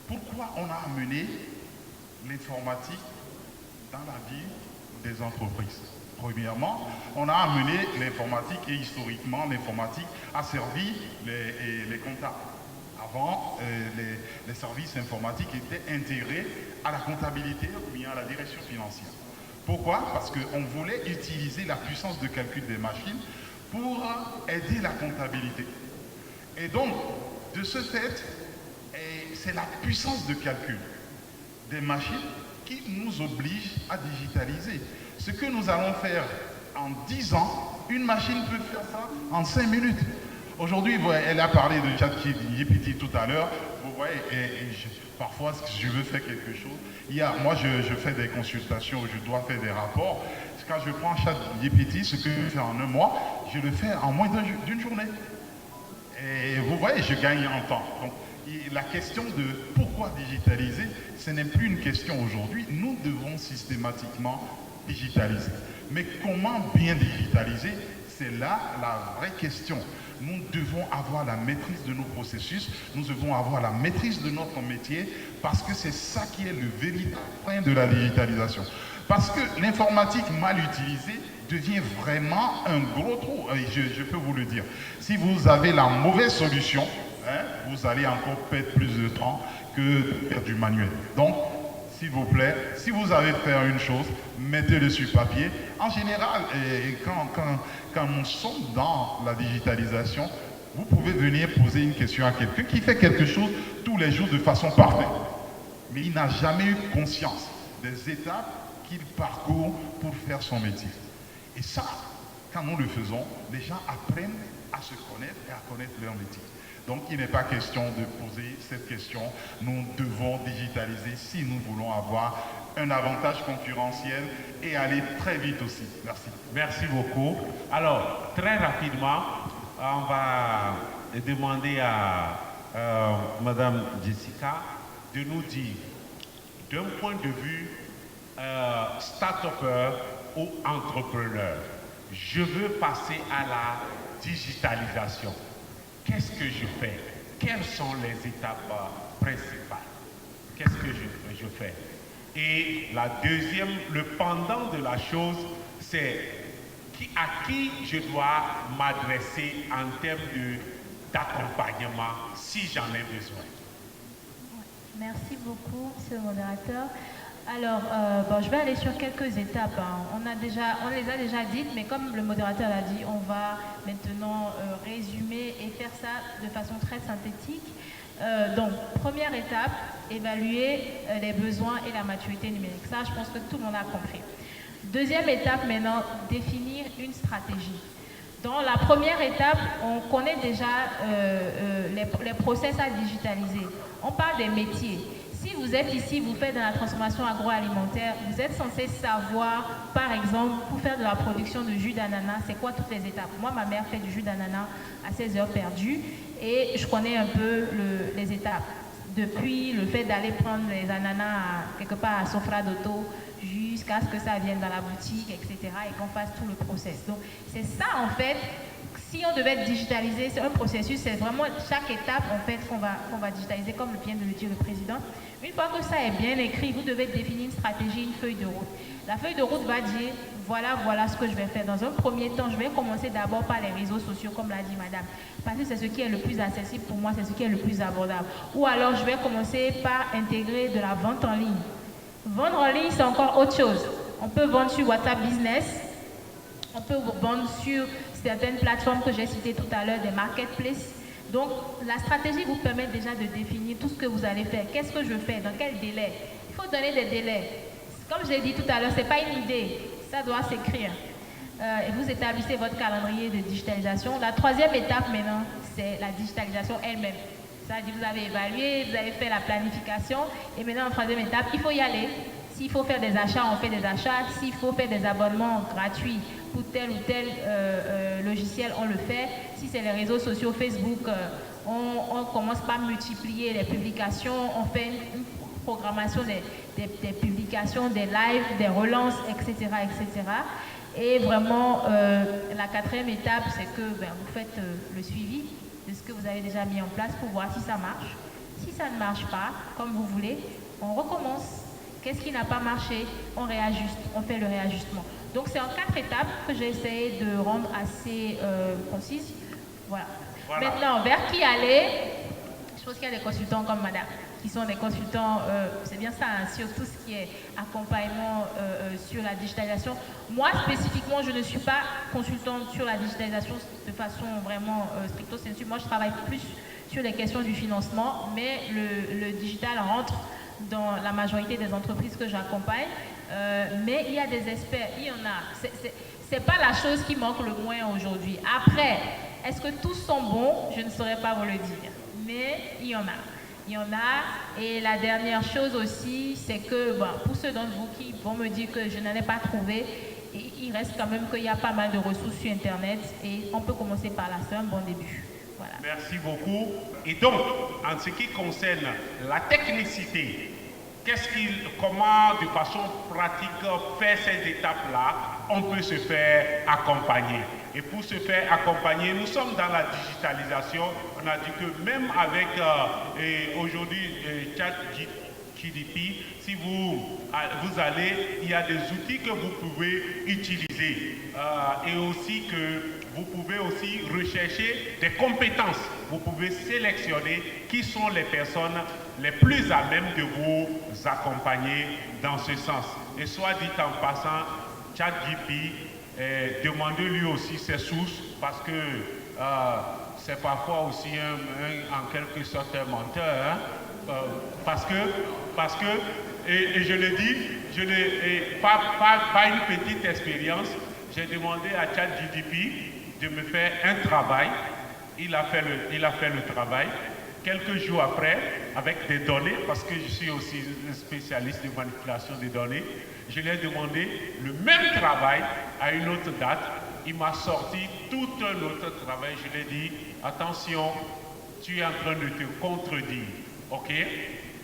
pourquoi on a amené l'informatique dans la vie des entreprises? Premièrement, on a amené l'informatique et historiquement, l'informatique a servi les comptables. Avant, les services informatiques étaient intégrés à la comptabilité ou bien à la direction financière. Pourquoi? Parce qu'on voulait utiliser la puissance de calcul des machines pour aider la comptabilité. Et donc, de ce fait, c'est la puissance de calcul des machines qui nous oblige à digitaliser. Ce que nous allons faire en 10 ans, une machine peut faire ça en 5 minutes. Aujourd'hui, elle a parlé de ChatGPT tout à l'heure. Vous voyez, parfois, je veux faire quelque chose. Moi, je fais des consultations, je dois faire des rapports. Quand je prends ChatGPT, ce que je fais en un mois, je le fais en moins d'une journée. Et vous voyez, je gagne en temps. Donc, la question de pourquoi digitaliser, ce n'est plus une question aujourd'hui. Nous devons systématiquement digitaliser. Mais comment bien digitaliser? C'est là la vraie question. Nous devons avoir la maîtrise de nos processus, nous devons avoir la maîtrise de notre métier, parce que c'est ça qui est le véritable point de la digitalisation. Parce que l'informatique mal utilisée devient vraiment un gros trou, je peux vous le dire. Si vous avez la mauvaise solution, vous allez encore perdre plus de temps que de faire du manuel. Donc, s'il vous plaît, si vous avez fait une chose, mettez-le sur papier. En général, quand nous sommes dans la digitalisation, vous pouvez venir poser une question à quelqu'un qui fait quelque chose tous les jours de façon parfaite. Mais il n'a jamais eu conscience des étapes qu'il parcourt pour faire son métier. Et ça, quand nous le faisons, les gens apprennent à se connaître et à connaître leur métier. Donc, il n'est pas question de poser cette question. Nous devons digitaliser si nous voulons avoir un avantage concurrentiel et aller très vite aussi. Merci. Merci beaucoup. Alors, très rapidement, on va demander à Madame Jessica de nous dire, d'un point de vue start-upper ou entrepreneur, je veux passer à la digitalisation. Qu'est-ce que je fais? Quelles sont les étapes principales? Qu'est-ce que je fais? Et la deuxième, le pendant de la chose, c'est à qui je dois m'adresser en termes d'accompagnement si j'en ai besoin. Merci beaucoup, monsieur le modérateur. Alors, je vais aller sur quelques étapes. On les a déjà dites, mais comme le modérateur l'a dit, on va maintenant résumer et faire ça de façon très synthétique. Donc, première étape, évaluer les besoins et la maturité numérique. Ça, je pense que tout le monde a compris. Deuxième étape maintenant, définir une stratégie. Dans la première étape, on connaît déjà les process à digitaliser. On parle des métiers. Si vous êtes ici, vous faites de la transformation agroalimentaire, vous êtes censé savoir, par exemple, pour faire de la production de jus d'ananas, c'est quoi toutes les étapes. Moi, ma mère fait du jus d'ananas à 16 heures perdues et je connais un peu les étapes. Depuis le fait d'aller prendre les ananas quelque part à Sofra d'Auto jusqu'à ce que ça vienne dans la boutique, etc. et qu'on fasse tout le process. Donc, c'est ça, en fait. Si on devait digitaliser, c'est un processus, c'est vraiment chaque étape en fait qu'on va digitaliser, comme vient de le dire le président. Une fois que ça est bien écrit, vous devez définir une stratégie, une feuille de route. La feuille de route va dire, voilà ce que je vais faire. Dans un premier temps, je vais commencer d'abord par les réseaux sociaux, comme l'a dit madame, parce que c'est ce qui est le plus accessible pour moi, c'est ce qui est le plus abordable. Ou alors, je vais commencer par intégrer de la vente en ligne. Vendre en ligne, c'est encore autre chose. On peut vendre sur WhatsApp Business, on peut vendre sur certaines plateformes que j'ai citées tout à l'heure, des marketplaces. Donc, la stratégie vous permet déjà de définir tout ce que vous allez faire. Qu'est-ce que je fais? Dans quel délai? Il faut donner des délais. Comme je l'ai dit tout à l'heure, ce n'est pas une idée, ça doit s'écrire. Et vous établissez votre calendrier de digitalisation. La troisième étape maintenant, c'est la digitalisation elle-même. C'est-à-dire vous avez évalué, vous avez fait la planification, et maintenant en troisième étape, il faut y aller. S'il faut faire des achats, on fait des achats. S'il faut faire des abonnements gratuits pour tel ou tel logiciel, on le fait. Si c'est les réseaux sociaux, Facebook, on commence par multiplier les publications, on fait une programmation des publications, des lives, des relances, etc. etc. Et vraiment, la quatrième étape, c'est que vous faites le suivi de ce que vous avez déjà mis en place pour voir si ça marche. Si ça ne marche pas, comme vous voulez, on recommence. Qu'est-ce qui n'a pas marché? On réajuste, on fait le réajustement. Donc c'est en 4 étapes que j'ai essayé de rendre assez concise. Voilà. Maintenant, vers qui aller? Je pense qu'il y a des consultants comme madame, qui sont des consultants, c'est bien ça, hein, sur tout ce qui est accompagnement sur la digitalisation. Moi, spécifiquement, je ne suis pas consultante sur la digitalisation de façon vraiment stricto sensu. Moi, je travaille plus sur les questions du financement, mais le digital rentre dans la majorité des entreprises que j'accompagne. Mais il y a des experts, il y en a. C'est pas la chose qui manque le moins aujourd'hui. Après, est-ce que tous sont bons? Je ne saurais pas vous le dire. Mais il y en a. Il y en a. Et la dernière chose aussi, c'est que pour ceux d'entre vous qui vont me dire que je n'en ai pas trouvé, il reste quand même qu'il y a pas mal de ressources sur Internet et on peut commencer par là. C'est un bon début. Voilà. Merci beaucoup. Et donc, en ce qui concerne la technicité, comment de façon pratique faire ces étapes-là, on peut se faire accompagner. Et pour se faire accompagner, nous sommes dans la digitalisation. On a dit que même avec aujourd'hui ChatGPT, si vous allez, il y a des outils que vous pouvez utiliser et aussi que vous pouvez aussi rechercher des compétences. Vous pouvez sélectionner qui sont les personnes les plus à même de vous accompagner dans ce sens. Et soit dit en passant, ChatGPT, demandez-lui aussi ses sources parce que c'est parfois aussi en quelque sorte un menteur. Hein, parce que et je le dis, pas une petite expérience, j'ai demandé à ChatGPT de me faire un travail. Il a fait le travail. Quelques jours après, avec des données, parce que je suis aussi un spécialiste de manipulation des données, je lui ai demandé le même travail à une autre date. Il m'a sorti tout un autre travail. Je lui ai dit, attention, tu es en train de te contredire. Ok?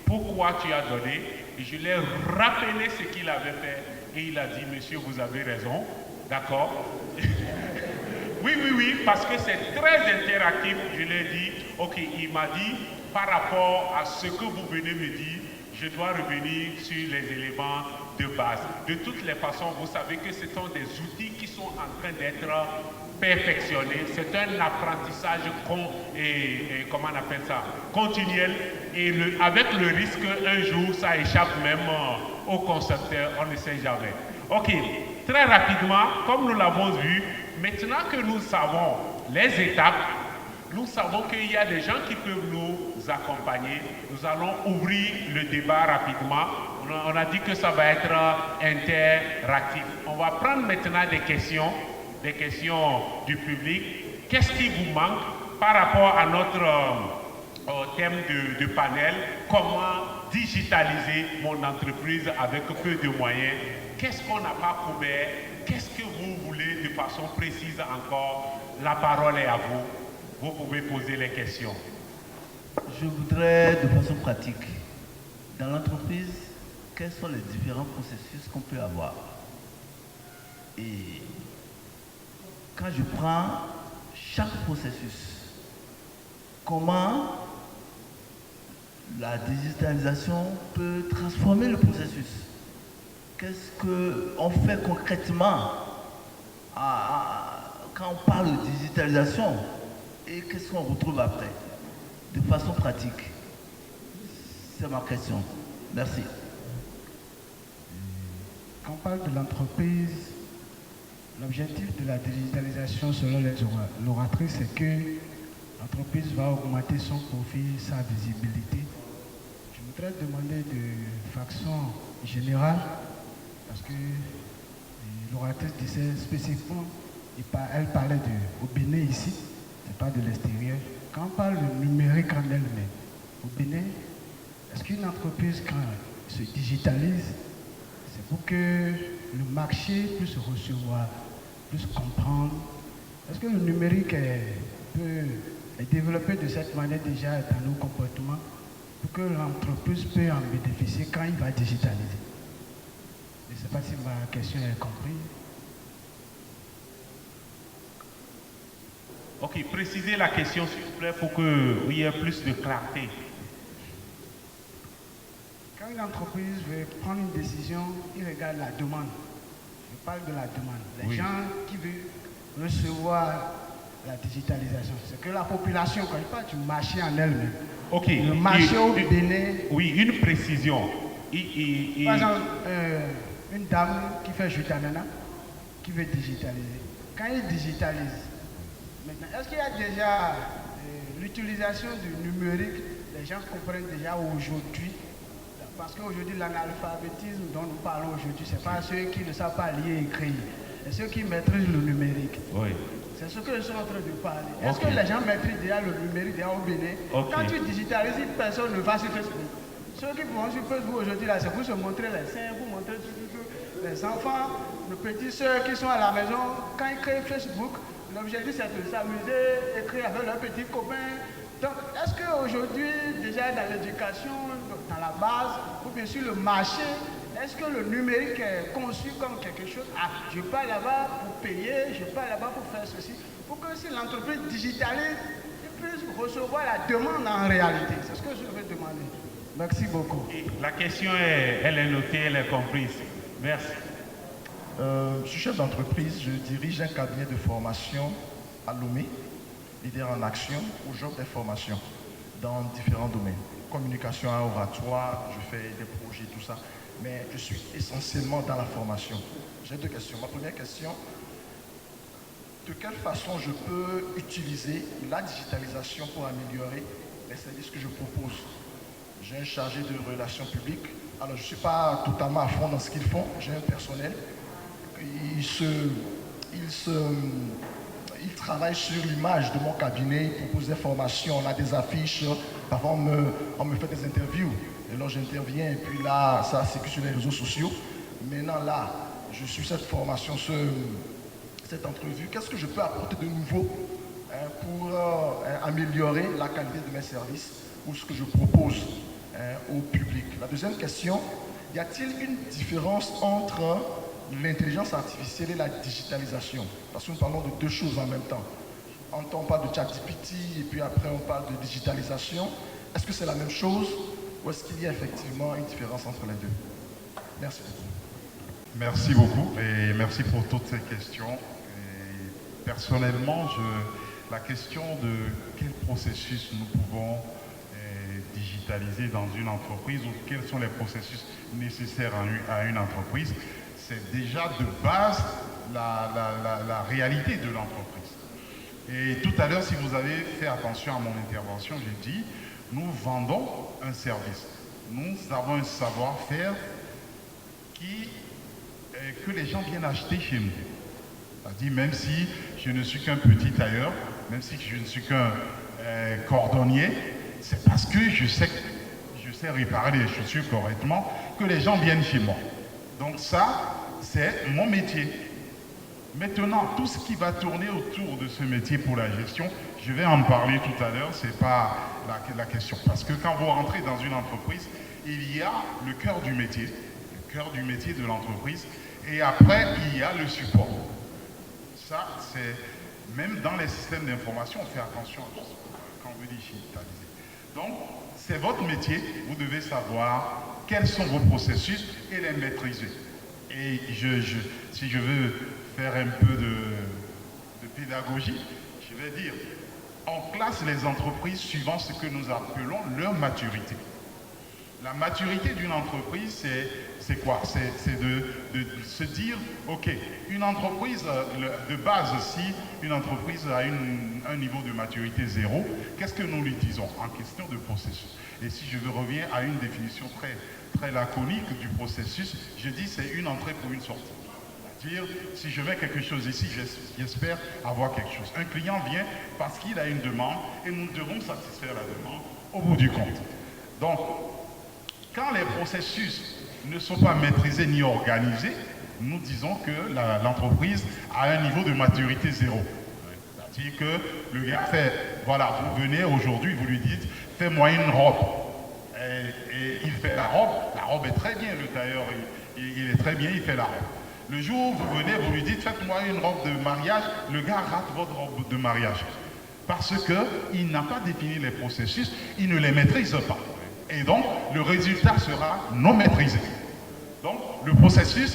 Pourquoi tu as donné? Et je lui ai rappelé ce qu'il avait fait. Et il a dit, monsieur, vous avez raison. D'accord? Oui, parce que c'est très interactif. Je lui ai dit, ok, il m'a dit, par rapport à ce que vous venez me dire, je dois revenir sur les éléments de base. De toutes les façons, vous savez que ce sont des outils qui sont en train d'être perfectionnés. C'est un apprentissage comment on appelle ça, continuel. Et avec le risque qu'un jour, ça échappe même au concepteur, on ne sait jamais. Ok, très rapidement, comme nous l'avons vu, maintenant que nous savons les étapes, nous savons qu'il y a des gens qui peuvent nous accompagner. Nous allons ouvrir le débat rapidement. On a dit que ça va être interactif. On va prendre maintenant des questions du public. Qu'est-ce qui vous manque par rapport à notre thème de panel? Comment digitaliser mon entreprise avec peu de moyens? Qu'est-ce qu'on n'a pas couvert? Qu'est-ce que vous voulez de façon précise encore? La parole est à vous. Vous pouvez poser les questions. Je voudrais, de façon pratique, dans l'entreprise, quels sont les différents processus qu'on peut avoir? Et quand je prends chaque processus, comment la digitalisation peut transformer le processus? Qu'est-ce qu'on fait concrètement quand on parle de digitalisation et qu'est-ce qu'on retrouve après? De façon pratique. C'est ma question. Merci. Quand on parle de l'entreprise, l'objectif de la digitalisation selon les oratrices, c'est que l'entreprise va augmenter son profit, sa visibilité. Je me voudrais demander de façon générale, parce que l'oratrice disait spécifiquement, elle parlait au Bénin ici, c'est pas de l'extérieur. Quand on parle de numérique en elle-même, au Bénin, est-ce qu'une entreprise, quand elle se digitalise, c'est pour que le marché puisse recevoir, puisse comprendre? Est-ce que le numérique est développé de cette manière déjà dans nos comportements pour que l'entreprise puisse en bénéficier quand il va digitaliser? Je ne sais pas si ma question est comprise. Ok, précisez la question s'il vous plaît pour qu'il y ait plus de clarté. Quand une entreprise veut prendre une décision, il regarde la demande. Je parle de la demande. Les gens qui veulent recevoir la digitalisation. C'est que la population, quand je parle du marché en elle-même. Ok. Le marché au Bénin. Oui, une précision. Par exemple, une dame qui fait jus d'ananas, qui veut digitaliser. Quand il digitalise, maintenant, est-ce qu'il y a déjà l'utilisation du numérique? Les gens comprennent déjà aujourd'hui. Parce qu'aujourd'hui, l'analphabétisme dont nous parlons aujourd'hui, ce n'est pas ceux qui ne savent pas lire et écrire, c'est ceux qui maîtrisent le numérique. Oui. C'est ce que je suis en train de parler. Est-ce que les gens maîtrisent déjà le numérique déjà au Bénin? Quand tu digitalises, une personne ne va sur Facebook. Ceux qui vont sur Facebook aujourd'hui, c'est pour se montrer les seins, pour montrer les enfants, les petites soeurs qui sont à la maison. Quand ils créent Facebook, l'objectif c'est de s'amuser, écrire avec leurs petits copains. Donc, est-ce qu'aujourd'hui, déjà dans l'éducation, dans la base, ou bien sûr le marché, est-ce que le numérique est conçu comme quelque chose? Ah, je pars là-bas pour payer, je pars là-bas pour faire ceci. Pour que si l'entreprise digitalise, il puisse recevoir la demande en réalité. C'est ce que je vais demander. Merci beaucoup. Et la question, elle est notée, elle est comprise. Merci. Je suis chef d'entreprise, je dirige un cabinet de formation à Lomé, leader en action, où j'offre des formations dans différents domaines. Communication oratoire, je fais des projets, tout ça. Mais je suis essentiellement dans la formation. J'ai deux questions. Ma première question, de quelle façon je peux utiliser la digitalisation pour améliorer les services que je propose? J'ai un chargé de relations publiques. Alors, je ne suis pas totalement à fond dans ce qu'ils font. J'ai un personnel. Il travaille sur l'image de mon cabinet, il propose des formations, on a des affiches, parfois on me fait des interviews. Et là, j'interviens, et puis là, ça circule sur les réseaux sociaux. Maintenant, là, je suis cette formation, cette entrevue. Qu'est-ce que je peux apporter de nouveau pour améliorer la qualité de mes services ou ce que je propose au public? La deuxième question, y a-t-il une différence entre l'intelligence artificielle et la digitalisation? Parce que nous parlons de deux choses en même temps. On parle de ChatGPT et puis après on parle de digitalisation. Est-ce que c'est la même chose ou est-ce qu'il y a effectivement une différence entre les deux? Merci beaucoup. Merci beaucoup et merci pour toutes ces questions. Et personnellement, la question de quel processus nous pouvons digitaliser dans une entreprise ou quels sont les processus nécessaires à une entreprise, c'est déjà de base la réalité de l'entreprise. Et tout à l'heure, si vous avez fait attention à mon intervention, j'ai dit, nous vendons un service. Nous avons un savoir-faire que les gens viennent acheter chez nous. C'est-à-dire, même si je ne suis qu'un petit tailleur, même si je ne suis qu'un cordonnier, c'est parce que je sais réparer les chaussures correctement que les gens viennent chez moi. Donc ça, c'est mon métier. Maintenant, tout ce qui va tourner autour de ce métier pour la gestion, je vais en parler tout à l'heure, ce n'est pas la question. Parce que quand vous rentrez dans une entreprise, il y a le cœur du métier de l'entreprise, et après, il y a le support. Ça, c'est même dans les systèmes d'information, on fait attention à tout ça quand on veut digitaliser. Donc, c'est votre métier, vous devez savoir quels sont vos processus et les maîtriser. Et si je veux faire un peu de pédagogie, je vais dire, on classe les entreprises suivant ce que nous appelons leur maturité. La maturité d'une entreprise, c'est quoi? C'est de se dire, ok, une entreprise de base, si une entreprise a un niveau de maturité 0, qu'est-ce que nous lui disons en question de processus? Et si je reviens à une définition très laconique du processus, je dis c'est une entrée pour une sortie. C'est-à-dire, si je mets quelque chose ici, j'espère avoir quelque chose. Un client vient parce qu'il a une demande et nous devons satisfaire la demande au bout du compte. Donc, quand les processus ne sont pas maîtrisés ni organisés, nous disons que l'entreprise a un niveau de maturité 0. C'est-à-dire que le gars fait, voilà, vous venez aujourd'hui, vous lui dites, fais-moi une robe. Et il fait la robe est très bien, le tailleur, il est très bien, il fait la robe. Le jour où vous venez, vous lui dites, faites-moi une robe de mariage, le gars rate votre robe de mariage. Parce qu'il n'a pas défini les processus, il ne les maîtrise pas. Et donc, le résultat sera non maîtrisé. Donc, le processus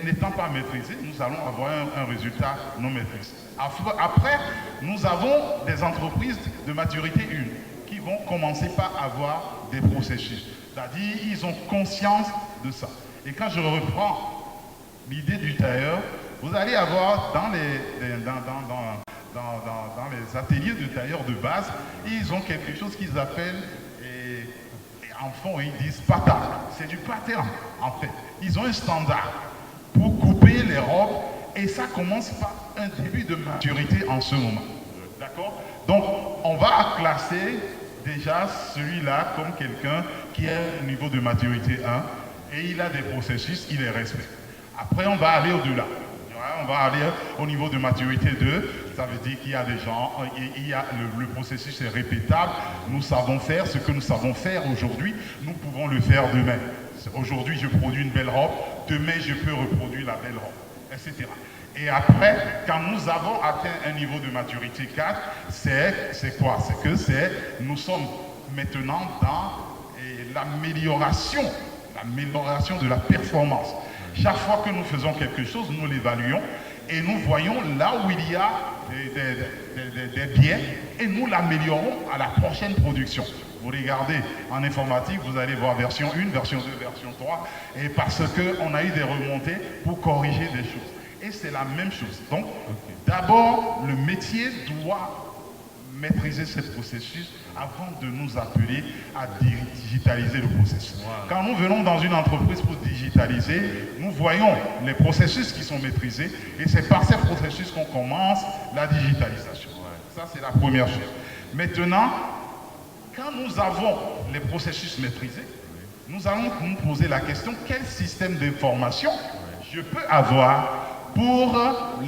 n'étant pas maîtrisé, nous allons avoir un résultat non maîtrisé. Après, nous avons des entreprises de maturité 1 qui vont commencer par avoir des processus. C'est-à-dire, ils ont conscience de ça. Et quand je reprends l'idée du tailleur, vous allez avoir dans les ateliers de tailleurs de base, ils ont quelque chose qu'ils appellent, en fond, ils disent pattern. C'est du pattern, en fait. Ils ont un standard pour couper les robes et ça commence par un début de maturité en ce moment. D'accord? Donc, on va classer déjà celui-là comme quelqu'un qui a un niveau de maturité 1 et il a des processus, il les respecte. Après, on va aller au-delà. On va aller au niveau de maturité 2, ça veut dire qu'il y a des gens, le processus est répétable, nous savons faire ce que nous savons faire aujourd'hui, nous pouvons le faire demain. Aujourd'hui, je produis une belle robe, demain, je peux reproduire la belle robe, etc. Et après, quand nous avons atteint un niveau de maturité 4, c'est quoi? C'est que nous sommes maintenant dans l'amélioration de la performance. Chaque fois que nous faisons quelque chose, nous l'évaluons et nous voyons là où il y a des biais et nous l'améliorons à la prochaine production. Vous regardez en informatique, vous allez voir version 1, version 2, version 3 et parce qu'on a eu des remontées pour corriger des choses. Et c'est la même chose. Donc, d'abord, le métier doit maîtriser ce processus avant de nous appeler à digitaliser le processus. Wow. Quand nous venons dans une entreprise pour digitaliser, nous voyons les processus qui sont maîtrisés et c'est par ces processus qu'on commence la digitalisation. Ça, c'est la première chose. Maintenant, quand nous avons les processus maîtrisés, nous allons nous poser la question, quel système d'information je peux avoir pour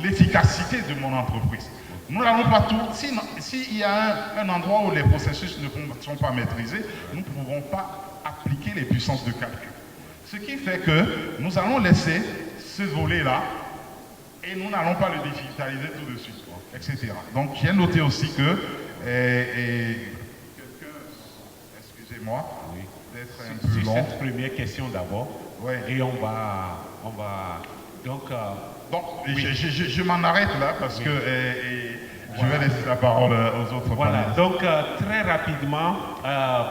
l'efficacité de mon entreprise? Nous n'allons pas tout. S'il y a un endroit où les processus ne sont pas maîtrisés, nous ne pouvons pas appliquer les puissances de calcul. Ce qui fait que nous allons laisser ce volet-là et nous n'allons pas le digitaliser tout de suite, etc. Donc j'ai noté aussi que quelqu'un, excusez-moi, d'être un peu long. Cette première question d'abord, ouais. Et on va donc oui. je m'en arrête là parce que je vais laisser la parole aux autres. Voilà, donc très rapidement,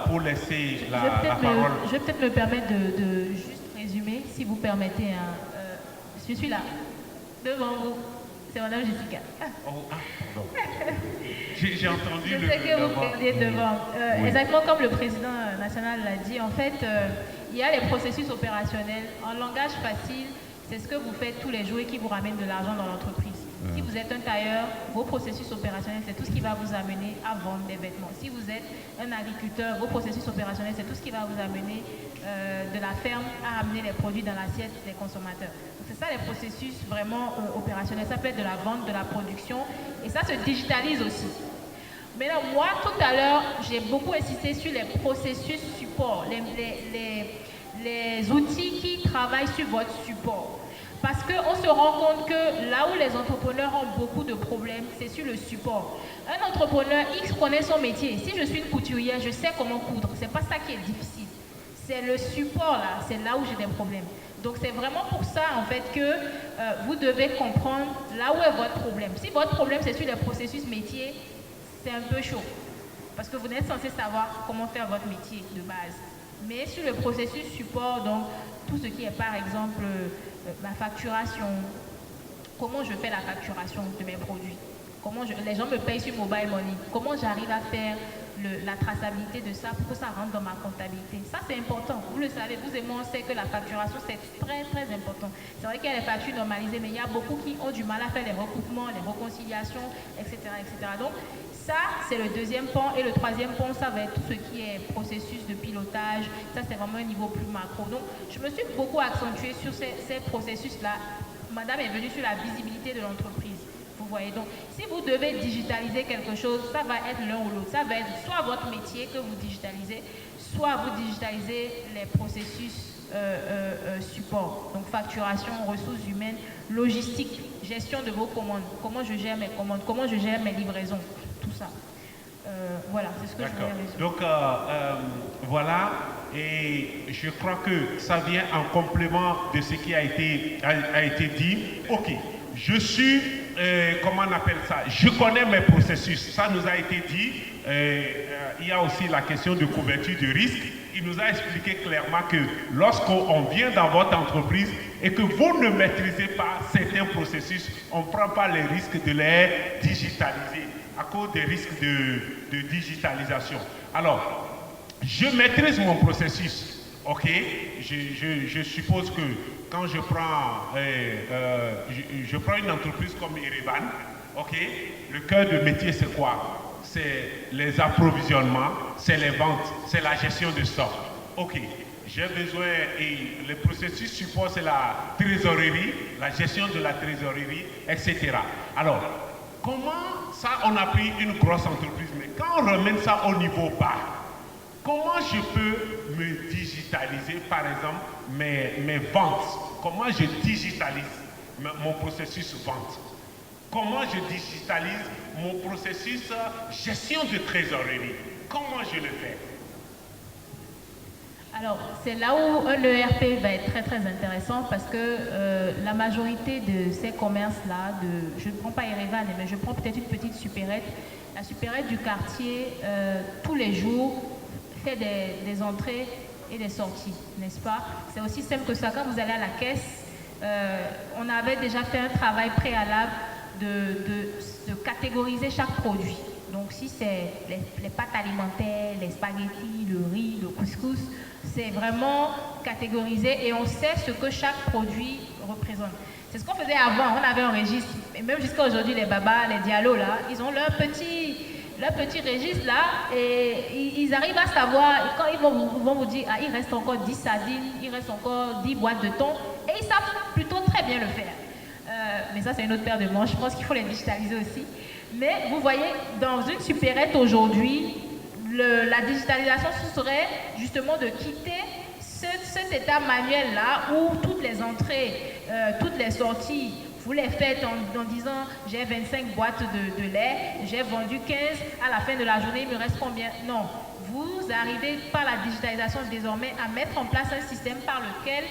pour laisser la parole. Je vais peut-être me permettre de juste résumer, si vous permettez. Je suis là, devant vous. C'est Madame Jessica. Oh, pardon. J'ai entendu je sais que vous perdiez devant. Oui. Exactement comme le président national l'a dit, en fait, il y a les processus opérationnels. En langage facile, c'est ce que vous faites tous les jours et qui vous ramène de l'argent dans l'entreprise. Si vous êtes un tailleur, vos processus opérationnels, c'est tout ce qui va vous amener à vendre des vêtements. Si vous êtes un agriculteur, vos processus opérationnels, c'est tout ce qui va vous amener de la ferme à amener les produits dans l'assiette des consommateurs. C'est ça les processus vraiment opérationnels. Ça peut être de la vente, de la production et ça se digitalise aussi. Maintenant, moi, tout à l'heure, j'ai beaucoup insisté sur les processus support, les outils qui travaillent sur votre support. Parce qu'on se rend compte que là où les entrepreneurs ont beaucoup de problèmes, c'est sur le support. Un entrepreneur X connaît son métier. Si je suis une couturière, je sais comment coudre. C'est pas ça qui est difficile. C'est le support là, c'est là où j'ai des problèmes. Donc c'est vraiment pour ça en fait que vous devez comprendre là où est votre problème. Si votre problème c'est sur les processus métiers, c'est un peu chaud. Parce que vous n'êtes censé savoir comment faire votre métier de base. Mais sur le processus support, donc tout ce qui est par exemple ma facturation, comment je fais la facturation de mes produits, les gens me payent sur Mobile Money, comment j'arrive à faire la traçabilité de ça pour que ça rentre dans ma comptabilité. Ça, c'est important. Vous le savez, vous et moi, on sait que la facturation, c'est très, très important. C'est vrai qu'il y a les factures normalisées, mais il y a beaucoup qui ont du mal à faire les recoupements, les réconciliations, etc., etc. Donc, ça, c'est le deuxième pan. Et le troisième pan, ça va être tout ce qui est processus de pilotage. Ça, c'est vraiment un niveau plus macro. Donc, je me suis beaucoup accentuée sur ces processus-là. Madame est venue sur la visibilité de l'entreprise. Vous voyez, donc si vous devez digitaliser quelque chose, ça va être l'un ou l'autre. Ça va être soit votre métier que vous digitalisez, soit vous digitalisez les processus support, donc facturation, ressources humaines, logistique, gestion de vos commandes, comment je gère mes commandes, comment je gère mes livraisons, tout ça. Voilà, c'est ce que je voulais résumer. Donc voilà, et je crois que ça vient en complément de ce qui a été dit. Ok, je suis, comment on appelle ça, je connais mes processus, ça nous a été dit. Il y a aussi la question de couverture de risque. Il nous a expliqué clairement que lorsqu'on vient dans votre entreprise et que vous ne maîtrisez pas certains processus, on ne prend pas les risques de les digitaliser à cause des risques de digitalisation. Alors, je maîtrise mon processus, ok? Je suppose que quand je prends une entreprise comme Erevan, ok? Le cœur de métier, c'est quoi? C'est les approvisionnements, c'est les ventes, c'est la gestion de stock. Ok, j'ai besoin, et le processus support, c'est la trésorerie, la gestion de la trésorerie, etc. Alors, comment ça, on a pris une grosse entreprise, mais quand on ramène ça au niveau bas, comment je peux me digitaliser, par exemple, mes ventes? Comment je digitalise mon processus vente? Comment je digitalise mon processus gestion de trésorerie? Comment je le fais? Alors, c'est là où un ERP va être très très intéressant parce que la majorité de ces commerces-là, je ne prends pas Erevan, mais je prends peut-être une petite supérette. La supérette du quartier, tous les jours, fait des entrées et des sorties, n'est-ce pas? C'est aussi simple que ça. Quand vous allez à la caisse, on avait déjà fait un travail préalable de catégoriser chaque produit. Donc si c'est les pâtes alimentaires, les spaghettis, le riz, le couscous, c'est vraiment catégorisé et on sait ce que chaque produit représente. C'est ce qu'on faisait avant, on avait un registre, et même jusqu'à aujourd'hui les babas, les dialos là, ils ont leur petit registre là et ils arrivent à savoir, quand ils vont vous dire, ah, il reste encore 10 sardines, il reste encore 10 boîtes de thon, et ils savent plutôt très bien le faire. Mais ça, c'est une autre paire de manches. Je pense qu'il faut les digitaliser aussi. Mais vous voyez, dans une supérette aujourd'hui, la digitalisation, ce serait justement de quitter cet état manuel-là où toutes les entrées, toutes les sorties, vous les faites en disant j'ai 25 boîtes de lait, j'ai vendu 15, à la fin de la journée, il me reste combien? Non. Vous arrivez par la digitalisation désormais à mettre en place un système par lequel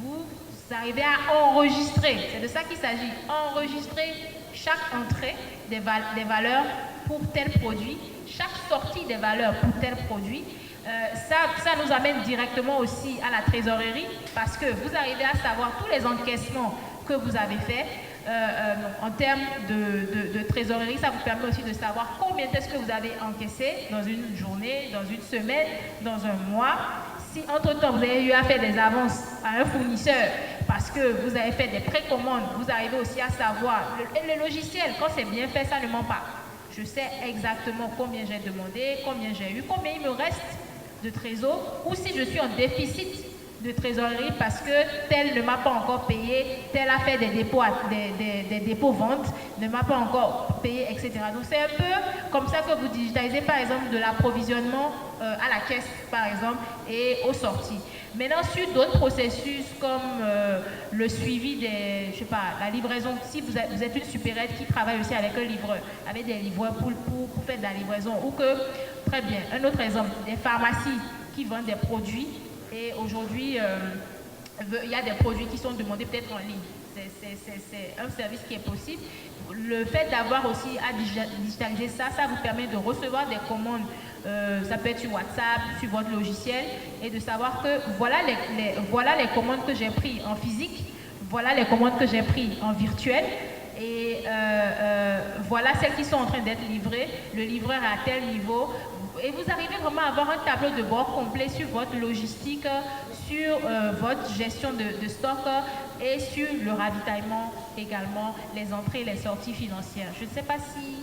vous arrivez à enregistrer, c'est de ça qu'il s'agit, enregistrer chaque entrée des valeurs pour tel produit, chaque sortie des valeurs pour tel produit. Ça nous amène directement aussi à la trésorerie parce que vous arrivez à savoir tous les encaissements que vous avez faits. En termes de trésorerie, ça vous permet aussi de savoir combien est-ce que vous avez encaissé dans une journée, dans une semaine, dans un mois. Si entre-temps vous avez eu à faire des avances à un fournisseur parce que vous avez fait des précommandes, vous arrivez aussi à savoir. Le logiciel, quand c'est bien fait, ça ne ment pas. Je sais exactement combien j'ai demandé, combien j'ai eu, combien il me reste de trésor, ou si je suis en déficit de trésorerie parce que tel ne m'a pas encore payé, tel a fait des dépôts ventes, ne m'a pas encore payé, etc. Donc c'est un peu comme ça que vous digitalisez par exemple de l'approvisionnement à la caisse par exemple et aux sorties. Maintenant sur d'autres processus comme le suivi la livraison, si vous êtes une supérette qui travaille aussi avec un livreur, avec des livreurs pour faire de la livraison ou que, très bien, un autre exemple, des pharmacies qui vendent des produits. Et aujourd'hui, il y a des produits qui sont demandés peut-être en ligne. C'est un service qui est possible. le fait d'avoir aussi à digitaliser ça, ça vous permet de recevoir des commandes, ça peut être sur WhatsApp, sur votre logiciel, et de savoir que voilà les commandes que j'ai prises en physique, voilà les commandes que j'ai prises en virtuel, et voilà celles qui sont en train d'être livrées, le livreur est à tel niveau, et vous arrivez vraiment à avoir un tableau de bord complet sur votre logistique, sur votre gestion de stock et sur le ravitaillement également, les entrées et les sorties financières. Je ne sais pas si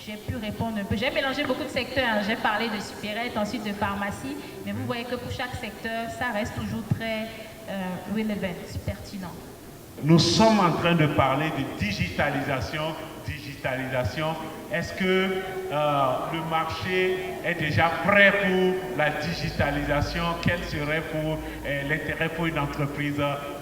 j'ai pu répondre un peu. J'ai mélangé beaucoup de secteurs, hein. J'ai parlé de supérette, ensuite de pharmacie, mais vous voyez que pour chaque secteur, ça reste toujours très relevant, pertinent. Nous sommes en train de parler de digitalisation. Est-ce que le marché est déjà prêt pour la digitalisation? Quel serait l'intérêt pour une entreprise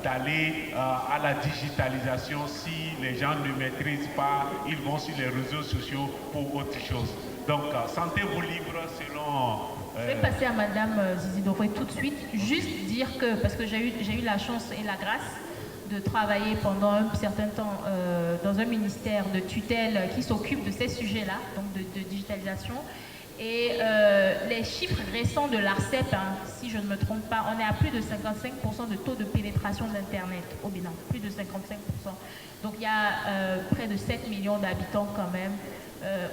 d'aller à la digitalisation si les gens ne maîtrisent pas, ils vont sur les réseaux sociaux pour autre chose? Donc, sentez-vous libre selon... Je vais passer à Madame Zizi Doré tout de suite. Juste dire que, parce que j'ai eu la chance et la grâce de travailler pendant un certain temps dans un ministère de tutelle qui s'occupe de ces sujets-là, donc de digitalisation. Et les chiffres récents de l'ARCEP, hein, si je ne me trompe pas, on est à plus de 55% de taux de pénétration d'Internet au Bénin, plus de 55%. Donc il y a près de 7 millions d'habitants quand même,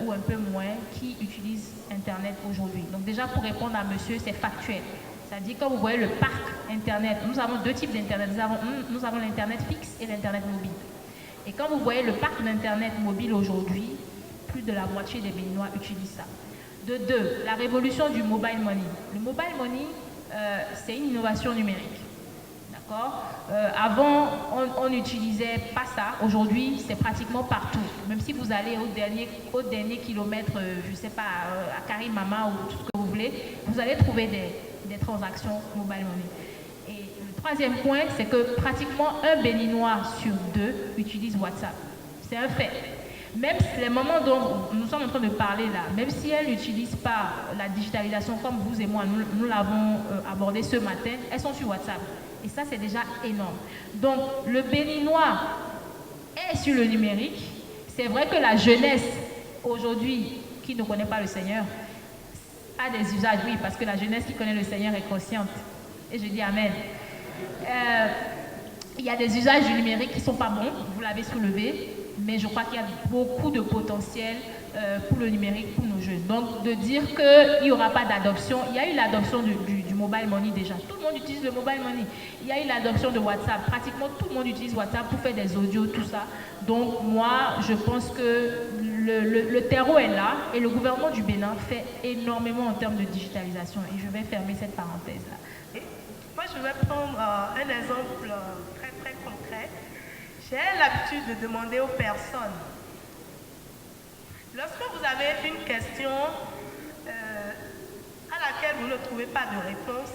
ou un peu moins, qui utilisent Internet aujourd'hui. Donc déjà pour répondre à monsieur, c'est factuel. C'est-à-dire, quand vous voyez le parc Internet, nous avons deux types d'Internet. Nous avons l'Internet fixe et l'Internet mobile. Et quand vous voyez le parc d'Internet mobile aujourd'hui, plus de la moitié des Béninois utilisent ça. De deux, la révolution du mobile money. Le mobile money, c'est une innovation numérique. D'accord ? Avant, on n'utilisait pas ça. Aujourd'hui, c'est pratiquement partout. Même si vous allez au dernier kilomètre, je ne sais pas, à Karimama ou tout ce que vous voulez, vous allez trouver des transactions mobile money. Et le troisième point, c'est que pratiquement un Béninois sur deux utilise WhatsApp. C'est un fait. Même les moments dont nous sommes en train de parler là, même si elles n'utilisent pas la digitalisation comme vous et moi, nous l'avons abordé ce matin, elles sont sur WhatsApp. Et ça, c'est déjà énorme. Donc, le Béninois est sur le numérique. C'est vrai que la jeunesse, aujourd'hui, qui ne connaît pas le Seigneur, a des usages, oui, parce que la jeunesse qui connaît le Seigneur est consciente. Et je dis Amen. Il y a des usages du numérique qui ne sont pas bons, vous l'avez soulevé, mais je crois qu'il y a beaucoup de potentiel pour le numérique, pour nos jeunes. Donc, de dire qu'il n'y aura pas d'adoption, il y a eu l'adoption du mobile money déjà. Tout le monde utilise le mobile money. Il y a eu l'adoption de WhatsApp. Pratiquement tout le monde utilise WhatsApp pour faire des audios, tout ça. Donc, moi, je pense que le terreau est là et le gouvernement du Bénin fait énormément en termes de digitalisation. Et je vais fermer cette parenthèse-là. Moi, je vais prendre un exemple très, très concret. J'ai l'habitude de demander aux personnes, lorsque vous avez une question à laquelle vous ne trouvez pas de réponse,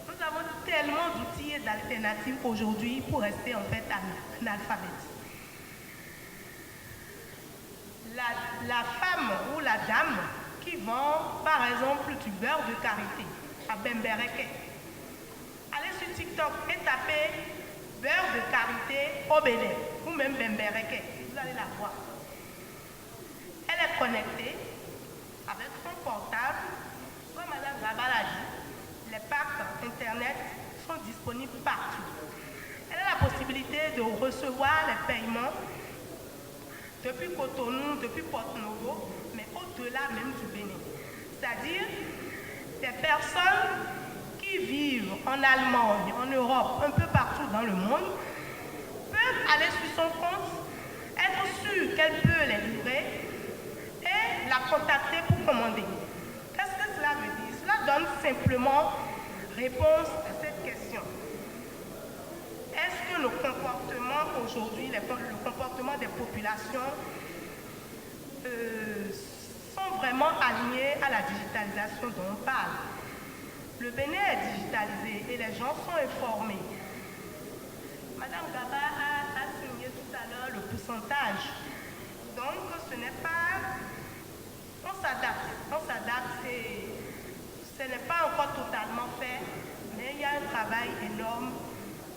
nous avons tellement d'outils et d'alternatives aujourd'hui pour rester en fait analphabète. La femme ou la dame qui vend par exemple du beurre de karité à Bembereke, allez sur TikTok et tapez beurre de karité au Bénin ou même Bembereke, vous allez la voir. Elle est connectée avec son portable, comme Mme Gaba l'a dit, les packs internet sont disponibles partout. Elle a la possibilité de recevoir les paiements depuis Cotonou, depuis Porto-Novo, mais au-delà même du Bénin. C'est-à-dire des personnes qui vivent en Allemagne, en Europe, un peu partout dans le monde, peuvent aller sur son compte, être sûre qu'elle peut les livrer et la contacter pour commander. Qu'est-ce que cela veut dire? Cela donne simplement réponse à cette question. Est-ce que le comportement aujourd'hui, le comportement des populations sont vraiment alignés à la digitalisation dont on parle? Le Bénin est digitalisé et les gens sont informés. Madame Gaba a signé tout à l'heure le pourcentage. Donc ce n'est pas... On s'adapte, ce n'est pas encore totalement fait, mais il y a un travail énorme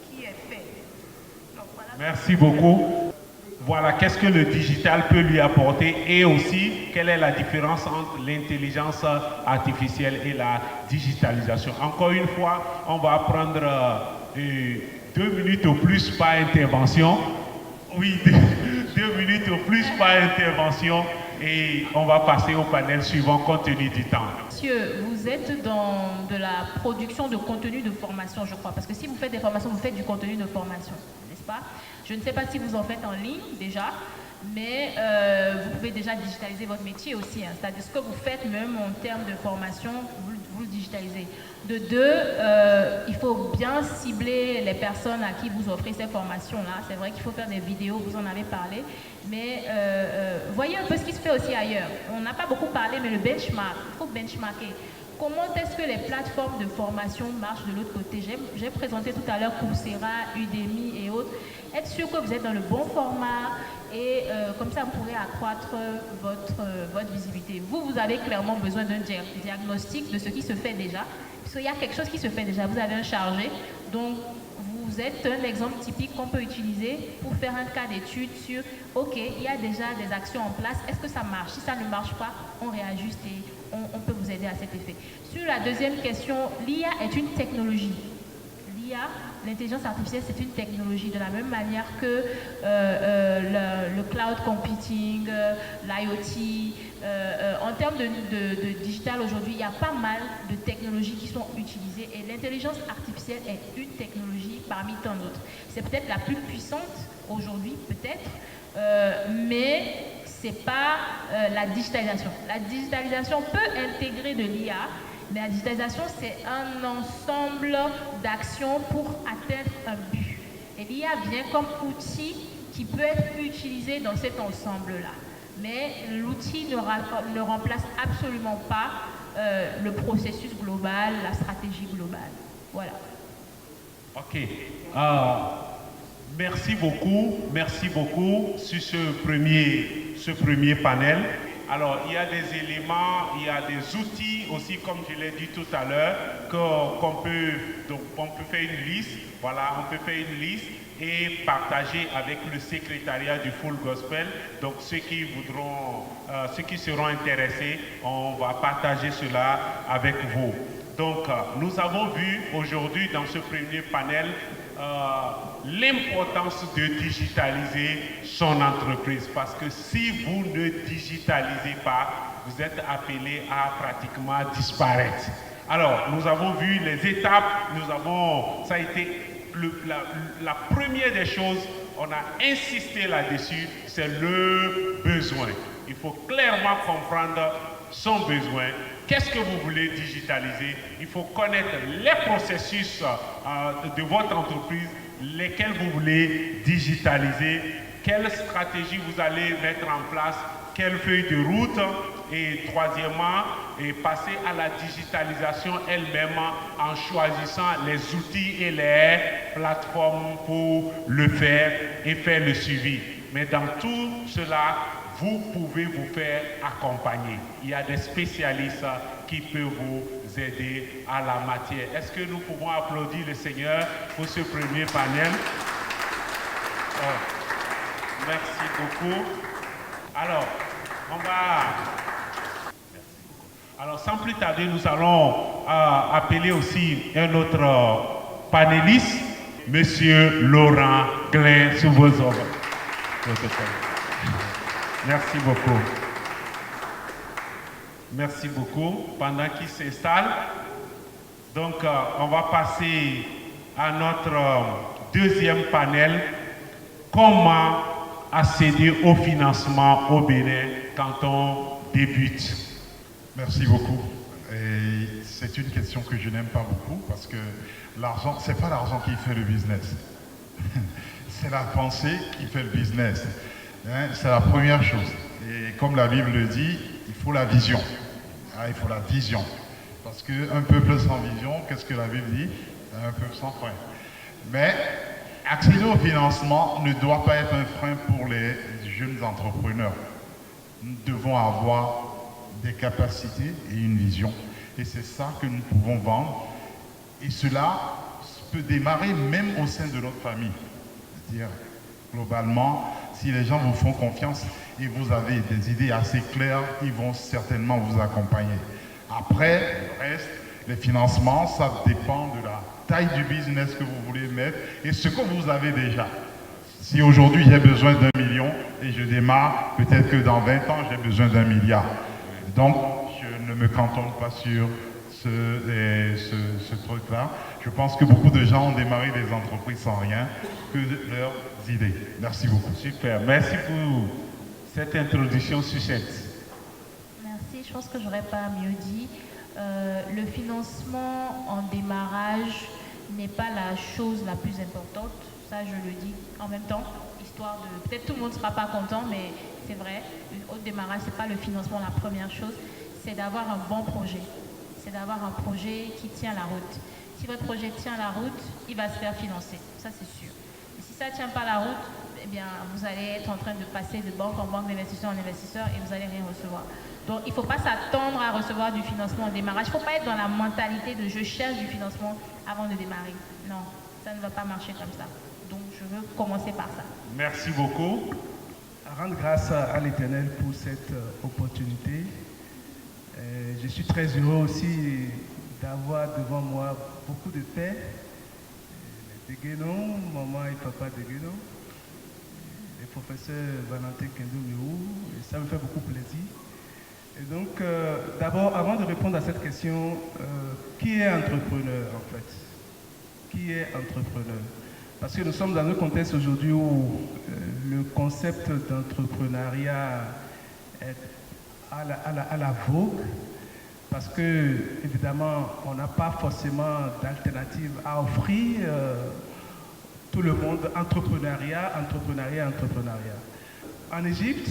qui est fait. Donc, voilà. Merci beaucoup. voilà, qu'est-ce que le digital peut lui apporter et aussi quelle est la différence entre l'intelligence artificielle et la digitalisation. Encore une fois, on va prendre 2 minutes au plus par intervention. Oui, 2 minutes au plus par intervention et on va passer au panel suivant compte tenu du temps. Monsieur, vous êtes dans de la production de contenu de formation, je crois, parce que si vous faites des formations, vous faites du contenu de formation, n'est-ce pas? Je ne sais pas si vous en faites en ligne déjà, mais vous pouvez déjà digitaliser votre métier aussi, hein. C'est-à-dire ce que vous faites même en termes de formation, vous le digitalisez. De deux, il faut bien cibler les personnes à qui vous offrez ces formations-là. C'est vrai qu'il faut faire des vidéos, vous en avez parlé, mais voyez un peu ce qui se fait aussi ailleurs. On n'a pas beaucoup parlé, mais le benchmark, il faut benchmarker. Comment est-ce que les plateformes de formation marchent de l'autre côté? J'ai présenté tout à l'heure Coursera, Udemy et autres. Être sûr que vous êtes dans le bon format et comme ça, vous pourrez accroître votre visibilité. Vous avez clairement besoin d'un diagnostic de ce qui se fait déjà. Parce qu'il y a quelque chose qui se fait déjà. Vous avez un chargé. Donc, vous êtes un exemple typique qu'on peut utiliser pour faire un cas d'étude sur, OK, il y a déjà des actions en place. Est-ce que ça marche? Si ça ne marche pas, on réajuste et on peut vous aider à cet effet. Sur la deuxième question, l'IA est une technologie. L'IA, l'intelligence artificielle, c'est une technologie de la même manière que le cloud computing, l'IoT. En termes de digital aujourd'hui, il y a pas mal de technologies qui sont utilisées et l'intelligence artificielle est une technologie parmi tant d'autres. C'est peut-être la plus puissante aujourd'hui, peut-être, mais ce n'est pas la digitalisation. La digitalisation peut intégrer de l'IA, mais la digitalisation, c'est un ensemble d'actions pour atteindre un but. Et l'IA vient comme outil qui peut être utilisé dans cet ensemble-là. Mais l'outil ne remplace absolument pas le processus global, la stratégie globale. Voilà. OK. Merci beaucoup sur ce premier panel. Alors, il y a des éléments, il y a des outils aussi, comme je l'ai dit tout à l'heure, on peut faire une liste. Voilà, on peut faire une liste et partager avec le secrétariat du Full Gospel. Donc, ceux qui seront intéressés, on va partager cela avec vous. Donc, nous avons vu aujourd'hui dans ce premier panel l'importance de digitaliser son entreprise, parce que si vous ne digitalisez pas, vous êtes appelé à pratiquement disparaître. Alors, nous avons vu les étapes, ça a été la première des choses, on a insisté là-dessus, c'est le besoin. Il faut clairement comprendre son besoin. Qu'est-ce que vous voulez digitaliser? Il faut connaître les processus de votre entreprise, lesquels vous voulez digitaliser, quelle stratégie vous allez mettre en place, quelle feuille de route, et troisièmement, passer à la digitalisation elle-même en choisissant les outils et les plateformes pour le faire et faire le suivi. Mais dans tout cela, vous pouvez vous faire accompagner. Il y a des spécialistes qui peuvent vous aider à la matière. Est-ce que nous pouvons applaudir le Seigneur pour ce premier panel? Merci beaucoup. Alors, sans plus tarder, nous allons appeler aussi un autre panéliste, Monsieur Laurent Klein, sous vos ordres. Merci beaucoup. Merci beaucoup. Pendant qu'il s'installe, donc on va passer à notre deuxième panel. Comment accéder au financement au Bénin quand on débute? Merci beaucoup. Et c'est une question que je n'aime pas beaucoup parce que l'argent, c'est pas l'argent qui fait le business. C'est la pensée qui fait le business. Hein, c'est la première chose. Et comme la Bible le dit, il faut la vision. Ah, il faut la vision. Parce qu'un peuple sans vision, qu'est-ce que la Bible dit? Un peuple sans frein. Mais accéder au financement ne doit pas être un frein pour les jeunes entrepreneurs. Nous devons avoir des capacités et une vision. Et c'est ça que nous pouvons vendre. Et cela peut démarrer même au sein de notre famille. C'est-à-dire, globalement, Si les gens vous font confiance et vous avez des idées assez claires, ils vont certainement vous accompagner. Après, le reste, les financements, ça dépend de la taille du business que vous voulez mettre et ce que vous avez déjà. Si aujourd'hui j'ai besoin d'1 million et je démarre, peut-être que dans 20 ans j'ai besoin d'1 milliard. Donc je ne me cantonne pas sur ce truc-là. Je pense que beaucoup de gens ont démarré des entreprises sans rien que leurs idées. Merci beaucoup. Super, merci pour cette introduction succincte. Merci, je pense que j'aurais pas mieux dit. Le financement en démarrage n'est pas la chose la plus importante, ça je le dis en même temps, histoire de... Peut-être tout le monde ne sera pas content, mais c'est vrai, au démarrage, ce n'est pas le financement la première chose, c'est d'avoir un bon projet. C'est d'avoir un projet qui tient la route. Si votre projet tient la route, il va se faire financer, ça c'est sûr. Et si ça ne tient pas la route, eh bien, vous allez être en train de passer de banque en banque, d'investisseur en investisseur et vous n'allez rien recevoir. Donc, il ne faut pas s'attendre à recevoir du financement au démarrage. Il ne faut pas être dans la mentalité de je cherche du financement avant de démarrer. Non, ça ne va pas marcher comme ça. Donc, je veux commencer par ça. Merci beaucoup. Rendre grâce à l'Éternel pour cette opportunité. Je suis très heureux aussi d'avoir devant moi beaucoup de pères, de Guénon, maman et papa de Guénon, les professeurs Valentin Kendo-Miou, et ça me fait beaucoup plaisir. Et donc, d'abord, avant de répondre à cette question, qui est entrepreneur en fait? Qui est entrepreneur? Parce que nous sommes dans un contexte aujourd'hui où le concept d'entrepreneuriat est à la vogue, parce que, évidemment, on n'a pas forcément d'alternative à offrir. Tout le monde, entrepreneuriat. En Égypte,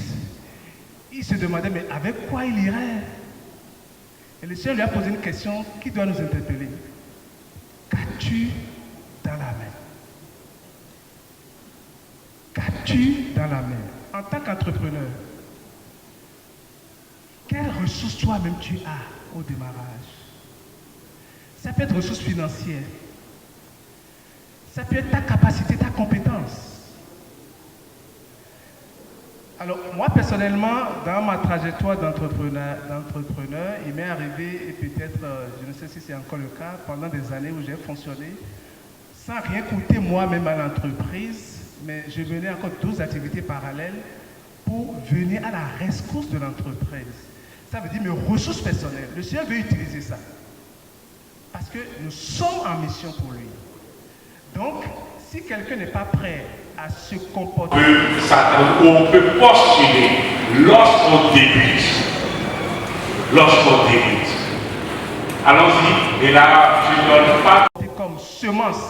il se demandait, mais avec quoi il irait? Et le Seigneur lui a posé une question qui doit nous interpeller. Qu'as-tu dans la main? Qu'as-tu dans la main? En tant qu'entrepreneur, quelles ressources toi-même tu as au démarrage? Ça peut être ressources financières. Ça peut être ta capacité, ta compétence. Alors, moi, personnellement, dans ma trajectoire d'entrepreneur, il m'est arrivé, et peut-être, je ne sais si c'est encore le cas, pendant des années où j'ai fonctionné, sans rien coûter moi-même à l'entreprise, mais je menais encore 12 activités parallèles pour venir à la rescousse de l'entreprise. Ça veut dire mes ressources personnelles. Le Seigneur veut utiliser ça. Parce que nous sommes en mission pour lui. Donc, si quelqu'un n'est pas prêt à se comporter... On peut postuler lorsqu'on débute. Allons-y. Et là, je ne donne pas... Comme semence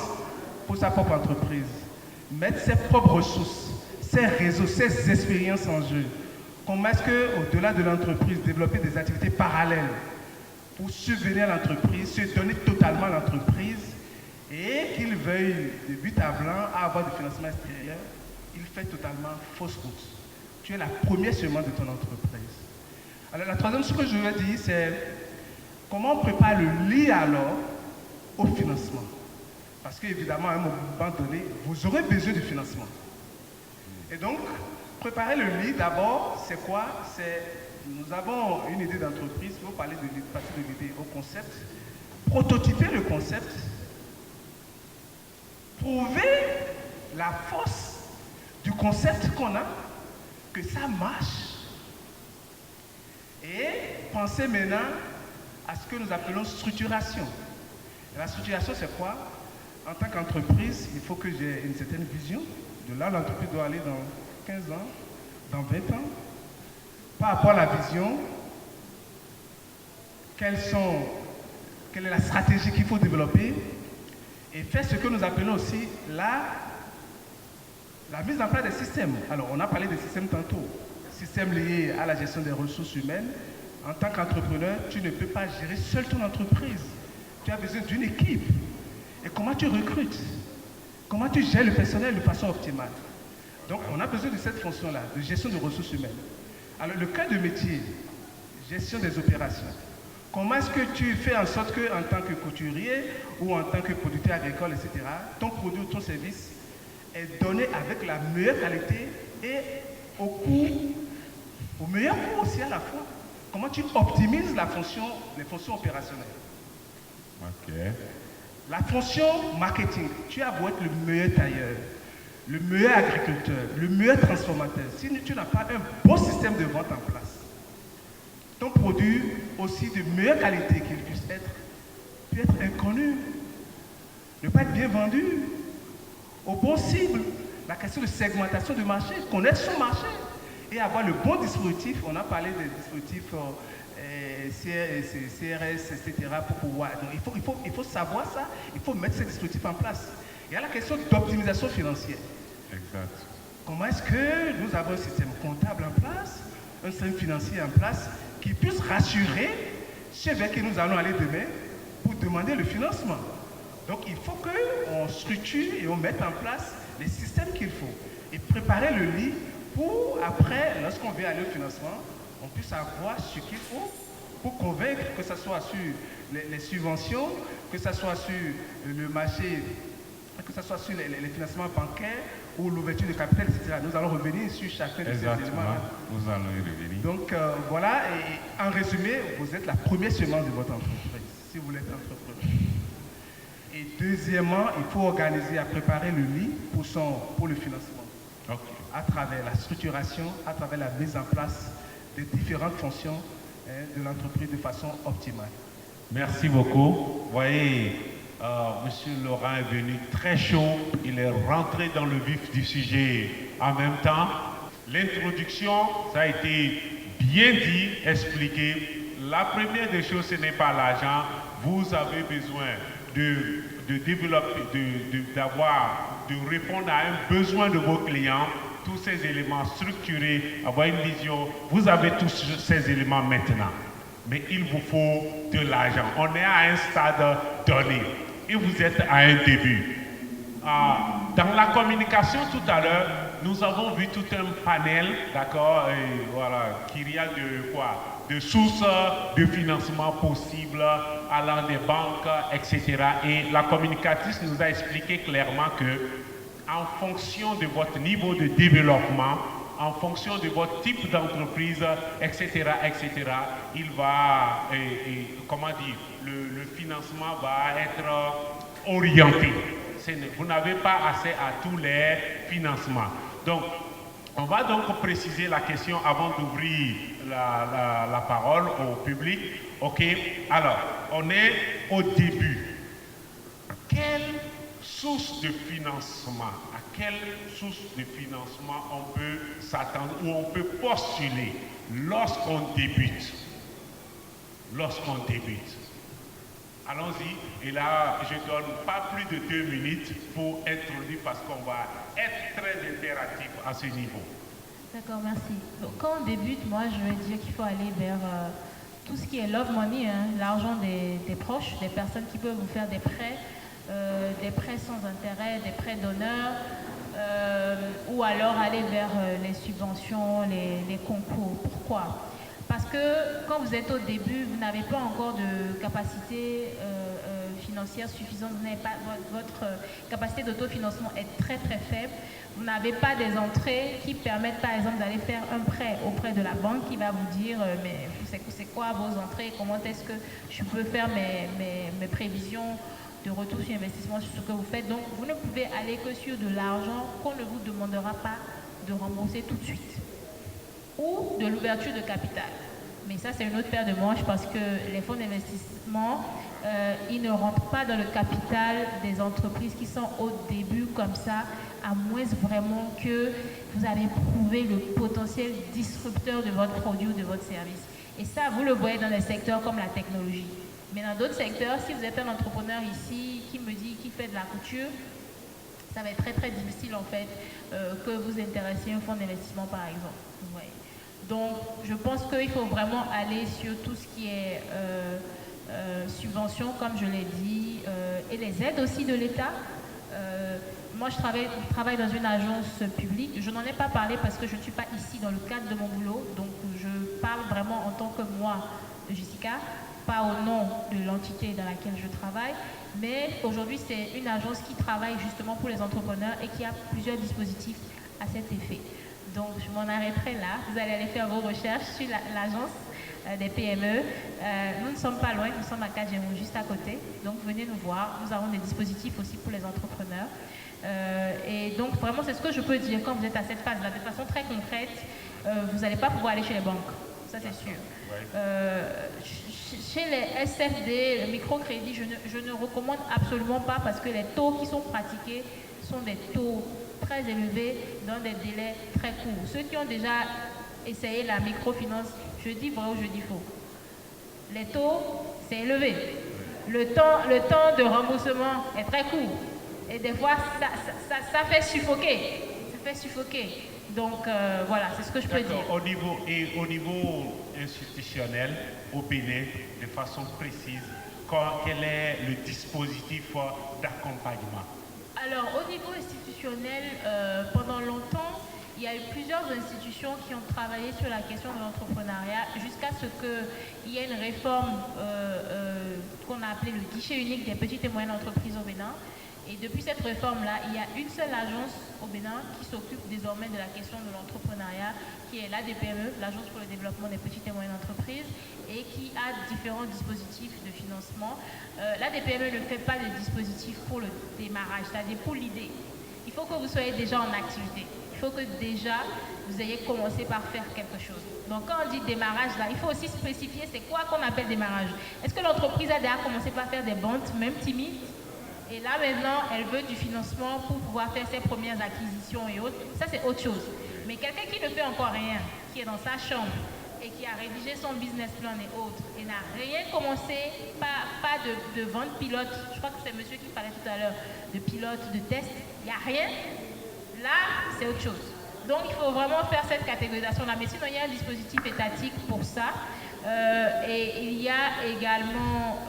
pour sa propre entreprise. Mettre ses propres ressources, ses réseaux, ses expériences en jeu. Comment est-ce qu'au-delà de l'entreprise, développer des activités parallèles pour subvenir à l'entreprise, se donner totalement à l'entreprise, et qu'il veuille de but à blanc à avoir du financement extérieur, il fait totalement fausse route. Tu es la première semence de ton entreprise. Alors la troisième chose que je veux dire, c'est comment on prépare le lit alors au financement. Parce qu'évidemment, à un moment donné, vous aurez besoin de financement. Et donc, préparer le lit d'abord, c'est quoi? Nous avons une idée d'entreprise, il faut parler de passer de l'idée au concept, prototyper le concept, prouver la force du concept qu'on a, que ça marche, et penser maintenant à ce que nous appelons structuration. Et la structuration, c'est quoi? En tant qu'entreprise, il faut que j'ai une certaine vision. De là, l'entreprise doit aller dans 15 ans, dans 20 ans. Par rapport à la vision, quelle est la stratégie qu'il faut développer et faire ce que nous appelons aussi la mise en place des systèmes. Alors, on a parlé des systèmes tantôt. Systèmes liés à la gestion des ressources humaines. En tant qu'entrepreneur, tu ne peux pas gérer seul ton entreprise. Tu as besoin d'une équipe. Et comment tu recrutes? Comment tu gères le personnel de façon optimale? Donc, on a besoin de cette fonction-là, de gestion des ressources humaines. Alors, le cas de métier, gestion des opérations. Comment est-ce que tu fais en sorte qu'en tant que couturier ou en tant que producteur agricole, etc., ton produit ou ton service est donné avec la meilleure qualité et au meilleur coût aussi à la fois. Comment tu optimises les fonctions opérationnelles. Ok. La fonction marketing, tu as beau être le meilleur tailleur, le meilleur agriculteur, le meilleur transformateur. Si tu n'as pas un bon système de vente en place, ton produit aussi de meilleure qualité qu'il puisse être, peut être inconnu, ne pas être bien vendu, au bon cible. La question de segmentation du marché, connaître son marché et avoir le bon dispositif. On a parlé des dispositifs CRS, etc. pour pouvoir. Donc il faut savoir ça, il faut mettre ces dispositifs en place. Il y a la question d'optimisation financière. Exact. Comment est-ce que nous avons un système comptable en place, un système financier en place qui puisse rassurer ceux vers qui nous allons aller demain pour demander le financement. Donc il faut qu'on structure et on mette en place les systèmes qu'il faut et préparer le lit pour après, lorsqu'on veut aller au financement, on puisse avoir ce qu'il faut pour convaincre, que ce soit sur les subventions, que ce soit sur le marché, que ce soit sur les financements bancaires ou l'ouverture de capital, etc. Nous allons revenir sur chacun de ces éléments. Nous allons y revenir. Donc voilà, et en résumé, vous êtes la première semence de votre entreprise, si vous êtes entrepreneur. Et deuxièmement, il faut organiser à préparer le lit pour le financement. Okay. À travers la structuration, à travers la mise en place des différentes fonctions de l'entreprise de façon optimale. Merci beaucoup. Vous voyez, M. Laurent est venu très chaud. Il est rentré dans le vif du sujet en même temps. L'introduction, ça a été bien dit, expliqué. La première des choses, ce n'est pas l'argent. Vous avez besoin de développer, de répondre à un besoin de vos clients. Tous ces éléments structurés, avoir une vision. Vous avez tous ces éléments maintenant. Mais il vous faut de l'argent. On est à un stade donné et vous êtes à un début. Dans la communication tout à l'heure, nous avons vu tout un panel, d'accord, voilà, qu'il y a de sources de financement possibles allant des banques, etc. Et la communicatrice nous a expliqué clairement que en fonction de votre niveau de développement, en fonction de votre type d'entreprise, etc., il va, comment dire, le financement va être orienté. Vous n'avez pas accès à tous les financements. Donc, on va donc préciser la question avant d'ouvrir la parole au public. OK? Alors, on est au début. Quelle source de financement, à quelle source de financement on peut s'attendre ou on peut postuler lorsqu'on débute? Lorsqu'on débute. Allons-y, et là, je ne donne pas plus de 2 minutes pour introduire parce qu'on va être très interactif à ce niveau. D'accord, merci. Donc, quand on débute, moi, je vais dire qu'il faut aller vers tout ce qui est love money, hein, l'argent des proches, des personnes qui peuvent vous faire des prêts sans intérêt, des prêts d'honneur, ou alors aller vers les subventions, les concours. Pourquoi ? Parce que quand vous êtes au début, vous n'avez pas encore de capacité financière suffisante, vous n'avez pas, votre capacité d'autofinancement est très très faible, vous n'avez pas des entrées qui permettent par exemple d'aller faire un prêt auprès de la banque qui va vous dire mais c'est quoi vos entrées, comment est-ce que je peux faire mes prévisions de retour sur investissement sur ce que vous faites. Donc vous ne pouvez aller que sur de l'argent qu'on ne vous demandera pas de rembourser tout de suite, ou de l'ouverture de capital. Mais ça, c'est une autre paire de manches parce que les fonds d'investissement, ils ne rentrent pas dans le capital des entreprises qui sont au début comme ça, à moins vraiment que vous avez prouvé le potentiel disrupteur de votre produit ou de votre service. Et ça, vous le voyez dans des secteurs comme la technologie. Mais dans d'autres secteurs, si vous êtes un entrepreneur ici qui fait de la couture, ça va être très très difficile en fait que vous intéressiez un fonds d'investissement par exemple. Vous voyez. Donc je pense qu'il faut vraiment aller sur tout ce qui est subventions, comme je l'ai dit, et les aides aussi de l'État. Moi je travaille dans une agence publique. Je n'en ai pas parlé parce que je ne suis pas ici dans le cadre de mon boulot. Donc je parle vraiment en tant que moi de Jessica, pas au nom de l'entité dans laquelle je travaille. Mais aujourd'hui, c'est une agence qui travaille justement pour les entrepreneurs et qui a plusieurs dispositifs à cet effet. Donc, je m'en arrêterai là. Vous allez aller faire vos recherches sur l'agence des PME. Nous ne sommes pas loin, nous sommes à Kajemou, juste à côté. Donc, venez nous voir. Nous avons des dispositifs aussi pour les entrepreneurs. Et donc, vraiment, c'est ce que je peux dire quand vous êtes à cette phase-là. De façon très concrète, vous n'allez pas pouvoir aller chez les banques. Ça, c'est sûr. Chez les SFD, le microcrédit, je ne recommande absolument pas parce que les taux qui sont pratiqués sont des taux très élevés dans des délais très courts. Ceux qui ont déjà essayé la microfinance, je dis vrai ou je dis faux. Les taux, c'est élevé. Le temps de remboursement est très court. Et des fois, ça fait suffoquer. Ça fait suffoquer. Donc, voilà, c'est ce que je peux dire. Au niveau institutionnel, au Bénin, de façon précise, quel est le dispositif d'accompagnement? Alors, au niveau institutionnel, pendant longtemps, il y a eu plusieurs institutions qui ont travaillé sur la question de l'entrepreneuriat jusqu'à ce qu'il y ait une réforme qu'on a appelée le guichet unique des petites et moyennes entreprises au Bénin. Et depuis cette réforme-là, il y a une seule agence au Bénin qui s'occupe désormais de la question de l'entrepreneuriat, qui est l'ADPME, l'Agence pour le développement des petites et moyennes entreprises, et qui a différents dispositifs de financement. L'ADPME ne fait pas de dispositif pour le démarrage, c'est-à-dire pour l'idée. Il faut que vous soyez déjà en activité. Il faut que déjà vous ayez commencé par faire quelque chose. Donc quand on dit démarrage, là, il faut aussi spécifier c'est quoi qu'on appelle démarrage. Est-ce que l'entreprise a déjà commencé par faire des ventes, même timides? Et là, maintenant, elle veut du financement pour pouvoir faire ses premières acquisitions et autres. Ça, c'est autre chose. Mais quelqu'un qui ne fait encore rien, qui est dans sa chambre et qui a rédigé son business plan et autres, et n'a rien commencé, pas de vente pilote, je crois que c'est monsieur qui parlait tout à l'heure, de pilote, de test, il n'y a rien. Là, c'est autre chose. Donc, il faut vraiment faire cette catégorisation-là. Mais sinon, il y a un dispositif étatique pour ça. Et il y a également...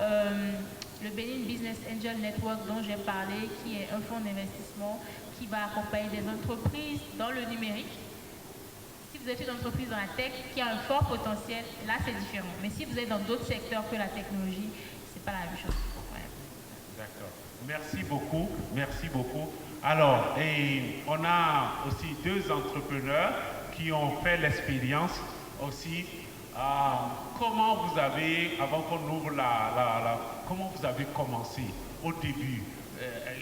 le Benin Business Angel Network dont j'ai parlé, qui est un fonds d'investissement qui va accompagner des entreprises dans le numérique. Si vous êtes une entreprise dans la tech qui a un fort potentiel, là c'est différent. Mais si vous êtes dans d'autres secteurs que la technologie, c'est pas la même chose. Ouais. D'accord. Merci beaucoup. Merci beaucoup. Alors, on a aussi deux entrepreneurs qui ont fait l'expérience aussi. Comment vous avez, avant qu'on ouvre comment vous avez commencé au début?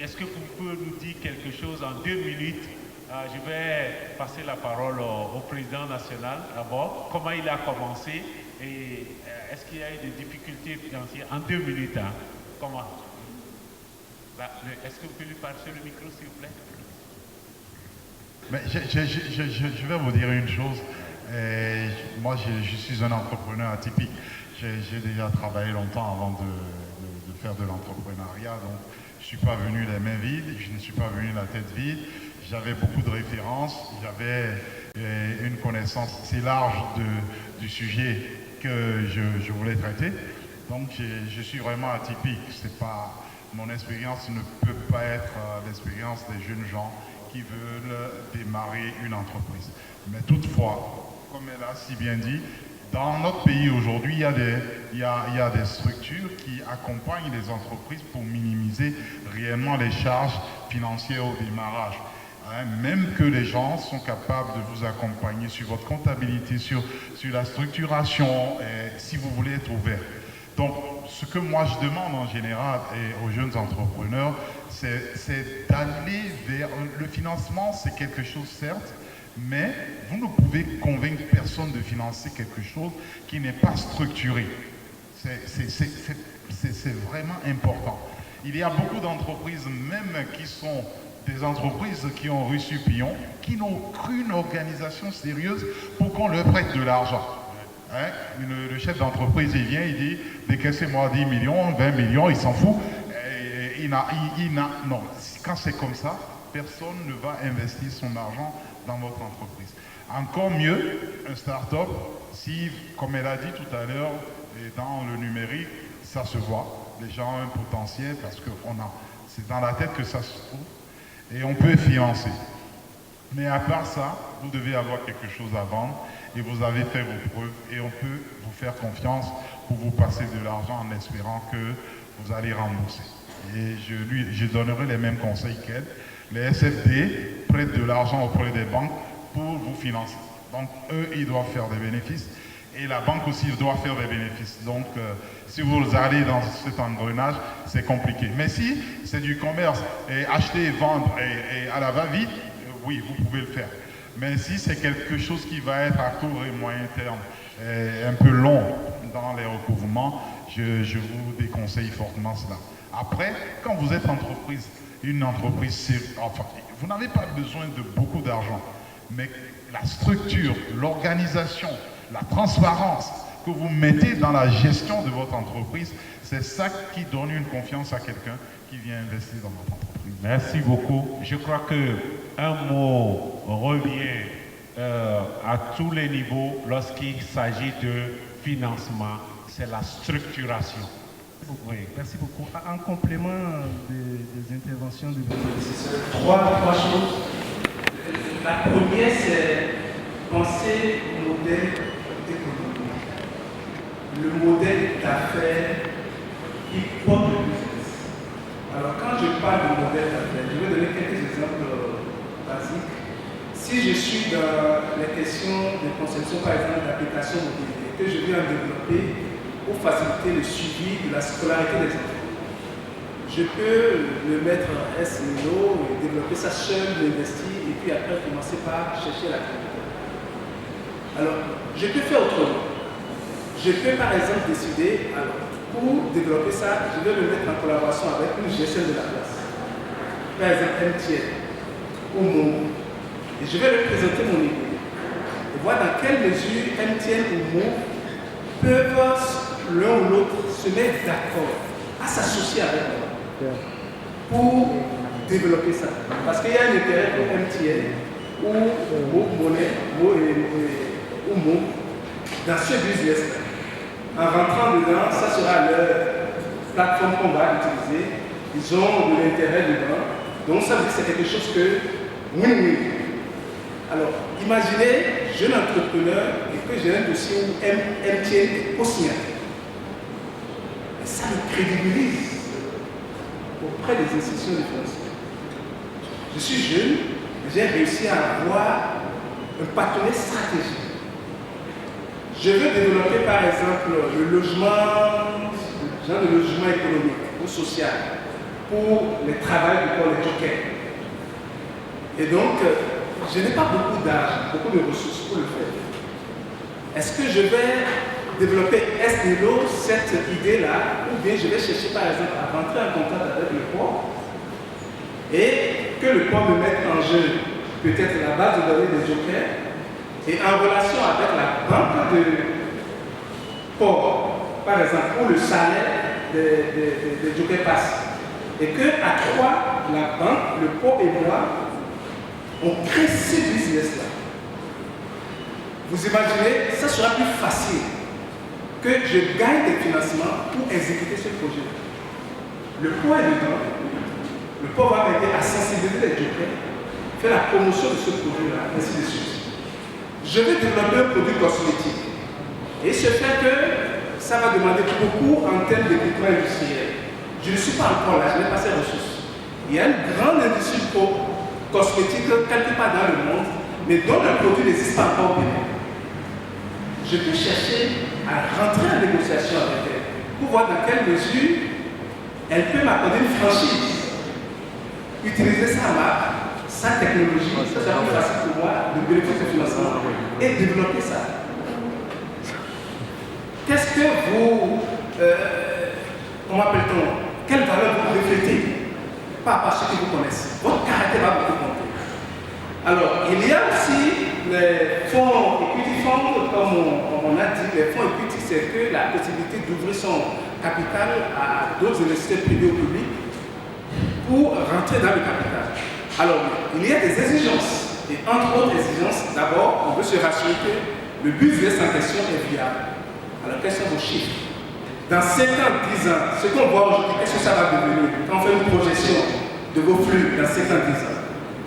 Est-ce que vous pouvez nous dire quelque chose en 2 minutes? Je vais passer la parole au président national d'abord. Comment il a commencé et est-ce qu'il y a eu des difficultés financières? En 2 minutes, hein? Comment? Est-ce que vous pouvez lui passer le micro, s'il vous plaît? Mais je vais vous dire une chose. Moi, je suis un entrepreneur atypique. J'ai déjà travaillé longtemps avant de faire de l'entrepreneuriat. Donc, je ne suis pas venu les mains vides, je ne suis pas venu la tête vide. J'avais beaucoup de références, j'avais une connaissance assez large du sujet que je voulais traiter. Donc, je suis vraiment atypique. Mon expérience ne peut pas être l'expérience des jeunes gens qui veulent démarrer une entreprise. Mais toutefois, comme elle a si bien dit, dans notre pays aujourd'hui, il y a des structures qui accompagnent les entreprises pour minimiser réellement les charges financières au démarrage. Même que les gens sont capables de vous accompagner sur votre comptabilité, sur la structuration, si vous voulez être ouvert. Donc, ce que moi je demande en général aux jeunes entrepreneurs, c'est d'aller vers... Le financement, c'est quelque chose, certes, mais vous ne pouvez convaincre personne de financer quelque chose qui n'est pas structuré. C'est vraiment important. Il y a beaucoup d'entreprises, même qui sont des entreprises qui ont reçu pignon, qui n'ont aucune organisation sérieuse pour qu'on leur prête de l'argent. Hein? Le chef d'entreprise, il vient, il dit, décaissez-moi 10 millions, 20 millions, il s'en fout. Non, quand c'est comme ça, personne ne va investir son argent dans votre entreprise. Encore mieux, un start-up, si, comme elle a dit tout à l'heure, dans le numérique, ça se voit. Les gens ont un potentiel parce que c'est dans la tête que ça se trouve et on peut financer. Mais à part ça, vous devez avoir quelque chose à vendre et vous avez fait vos preuves et on peut vous faire confiance pour vous passer de l'argent en espérant que vous allez rembourser. Et je donnerai les mêmes conseils qu'elle. Les SFD prêtent de l'argent auprès des banques pour vous financer. Donc, eux, ils doivent faire des bénéfices et la banque aussi doit faire des bénéfices. Donc, si vous allez dans cet engrenage, c'est compliqué. Mais si c'est du commerce et acheter et vendre et à la va-vite, oui, vous pouvez le faire. Mais si c'est quelque chose qui va être à court et moyen terme, et un peu long dans les recouvrements, je vous déconseille fortement cela. Après, quand vous êtes une entreprise, enfin, vous n'avez pas besoin de beaucoup d'argent, mais la structure, l'organisation, la transparence que vous mettez dans la gestion de votre entreprise, c'est ça qui donne une confiance à quelqu'un qui vient investir dans votre entreprise. Merci beaucoup. Je crois qu'un mot revient à tous les niveaux lorsqu'il s'agit de financement, c'est la structuration. Oui, merci beaucoup. En complément des interventions de vos prédécesseurs, trois choses. La première, c'est penser au modèle économique, le modèle d'affaires qui porte le business. Alors, quand je parle de modèle d'affaires, je vais donner quelques exemples basiques. Si je suis dans les questions de conception, par exemple, d'application mobilier, que je viens développer pour faciliter le suivi de la scolarité des enfants, je peux le mettre en SEO et développer ça seul, l'investir et puis après commencer par chercher la qualité. Alors, je peux faire autrement. Je peux par exemple décider, alors, pour développer ça, je vais le mettre en collaboration avec une gestion de la place. Par exemple, MTN ou Momo. Et je vais leur présenter mon idée. Et voir dans quelle mesure MTN ou Momo peuvent l'un ou l'autre se mettre d'accord à s'associer avec moi pour développer ça. Parce qu'il y a un intérêt pour MTN ou Monnaie ou Mo dans ce business-là. En rentrant dedans, ça sera leur plateforme qu'on va utiliser. Ils ont de l'intérêt dedans. Donc ça veut dire que c'est quelque chose que win-win. Alors, imaginez, jeune entrepreneur, et que j'ai un dossier où MTN est co-signataire. Ça me crédibilise auprès des institutions de financement. Je suis jeune, j'ai réussi à avoir un partenaire stratégique. Je veux développer par exemple le logement, genre de logement économique ou social pour les travailleurs pour les jokers. Et donc, je n'ai pas beaucoup d'argent, beaucoup de ressources pour le faire. Est-ce que je vais développer SNLO, cette idée-là, ou bien je vais chercher par exemple à rentrer en contact avec le port et que le port me mette en jeu peut-être la base de données des jokers et en relation avec la banque de port, par exemple, où le salaire des jokers passe. Et qu'à trois, la banque, le port et moi, on crée ce business-là. Vous imaginez, ça sera plus facile que je gagne des financements pour exécuter ce projet. Le port est dedans. Le port va m'aider à sensibiliser les jokers, faire la promotion de ce projet-là, ainsi de suite. Je vais développer un produit cosmétique. Et ce fait que ça va demander beaucoup en termes d'équipement industriel. Je ne suis pas encore là, je n'ai pas ces ressources. Il y a une grande industrie cosmétique quelque part dans le monde, mais dont le produit n'existe pas encore bien. Je peux chercher à rentrer en négociation avec elle pour voir dans quelle mesure elle peut m'accorder une franchise. Utiliser sa marque, sa technologie, ça sera plus facile pour moi de bénéficier du financement et développer ça. Qu'est-ce que vous, comment appelle-t-on, quelle valeur vous reflétez par rapport à ce que vous connaissez? Votre caractère va beaucoup compter. Alors, il y a aussi les fonds equity funds, comme on a dit, les fonds equity, c'est que la possibilité d'ouvrir son capital à d'autres investisseurs privés ou publics pour rentrer dans le capital. Alors, il y a des exigences. Et entre autres exigences, d'abord, on veut se rassurer que le business en question est viable. Alors, quels sont vos chiffres? Dans 5 ans, 10 ans, ce qu'on voit aujourd'hui, qu'est-ce que ça va devenir? Quand on fait une projection de vos flux dans 5 ans, 10 ans.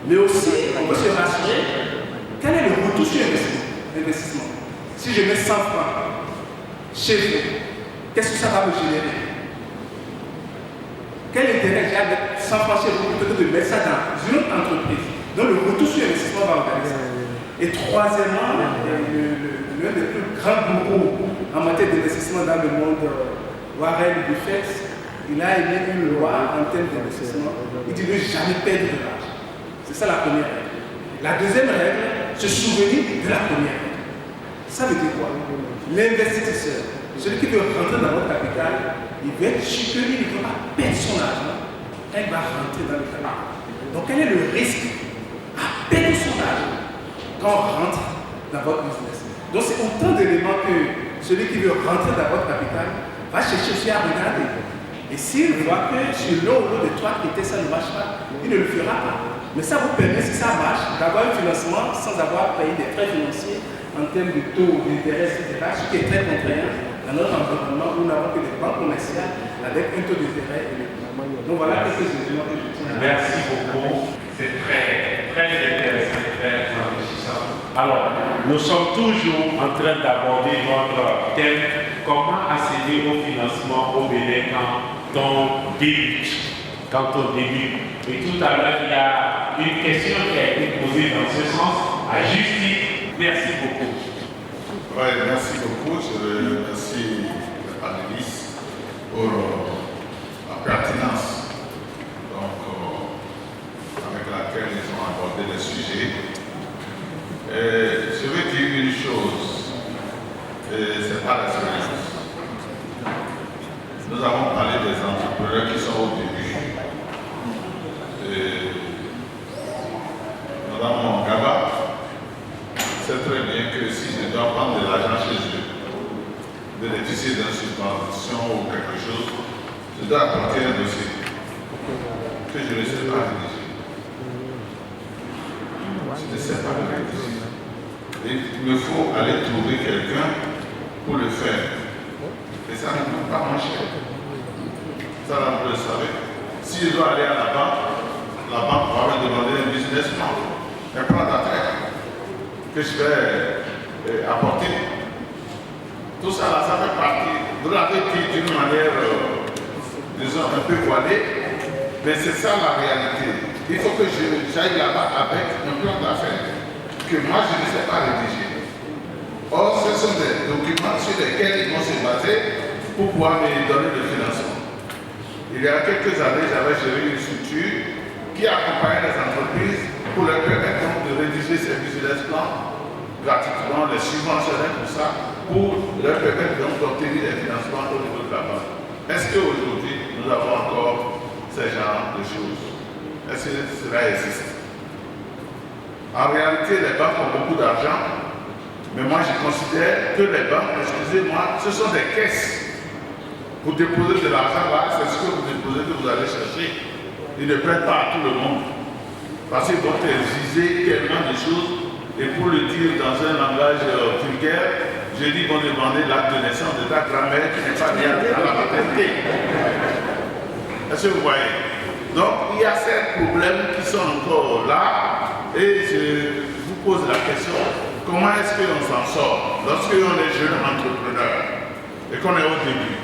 Mais aussi, on veut se rassurer, quel est le retour sur investissement? Si je mets 100 francs chez vous, qu'est-ce que ça va me générer? Quel intérêt j'ai à mettre 100 francs chez vous plutôt que de mettre ça dans une autre entreprise dont le retour sur investissement va organiser? Et troisièmement, l'un des plus grands gourous en matière d'investissement dans le monde, Warren Buffett, il a émis une loi en termes d'investissement. Il dit ne jamais perdre de l'argent. C'est ça la première règle. La deuxième règle, se souvenir de la première règle. Ça veut dire quoi? L'investisseur, celui qui veut rentrer dans votre capital, il veut être sûr qu'il ne va pas perdre son argent. Elle va rentrer dans le capital. Donc quel est le risque à perdre son argent quand on rentre dans votre business? Donc c'est autant d'éléments que celui qui veut rentrer dans votre capital va chercher aussi à regarder. Et s'il voit que sur l'un ou l'autre de trois critères ça ne marche pas, il ne le fera pas. Mais ça vous permet, si ça marche, d'avoir un financement sans avoir payé des frais financiers en termes de taux d'intérêt, etc. Ce qui est très contraignant dans notre environnement où nous n'avons que des banques commerciales avec un taux d'intérêt élevé. Donc voilà quelques éléments que je tiens à dire. Merci beaucoup. C'est très intéressant, très enrichissant. Alors, nous sommes toujours en train d'aborder notre thème comment accéder au financement au Bénin quand on débute. Et tout à l'heure, il y a une question qui a été posée dans ce sens à justice. Merci beaucoup. Oui, merci beaucoup. Je remercie les panélistes pour la pertinence avec laquelle ils ont abordé le sujet. Je veux dire une chose, c'est pas l'expérience. Nous avons parlé des entrepreneurs qui sont au début. Madame Mongaba sait très bien que si je dois prendre de l'argent chez eux, de l'édifice d'une subvention ou quelque chose, je dois apporter un dossier que je ne sais pas rédiger. Je ne sais pas le rédiger. Et il me faut aller trouver quelqu'un pour le faire. Et ça ne coûte pas moins cher. Ça, là, vous le savez. Si je dois aller à la banque va me demander un business plan, un plan d'affaires que je vais apporter. Tout ça, là, ça fait partie. Vous l'avez dit d'une manière, disons, un peu voilée, mais c'est ça la réalité. Il faut que j'aille là-bas avec un plan d'affaires que moi, je ne sais pas rédiger. Or, ce sont des documents sur lesquels ils vont se baser pour pouvoir me donner le financement. Il y a quelques années, j'avais géré une structure qui accompagnait les entreprises pour leur permettre de rédiger ces business plans gratuitement, les subventionner pour ça, pour leur permettre d'obtenir des financements au niveau de la banque. Est-ce qu'aujourd'hui, nous avons encore ce genre de choses? Est-ce que cela existe? En réalité, les banques ont beaucoup d'argent, mais moi je considère que les banques, excusez-moi, ce sont des caisses. Vous déposez de l'argent là, c'est ce que vous déposez que vous allez chercher. Ils ne prêtent pas à tout le monde. Parce qu'ils vont exiger tellement de choses. Et pour le dire dans un langage vulgaire, je dis qu'ils vont demander l'acte de naissance de ta grand-mère qui n'est pas liée à la maternité. Est-ce que vous voyez? Donc il y a ces problèmes qui sont encore là. Et je vous pose la question, comment est-ce qu'on s'en sort lorsqu'on est jeune entrepreneur et qu'on est au début?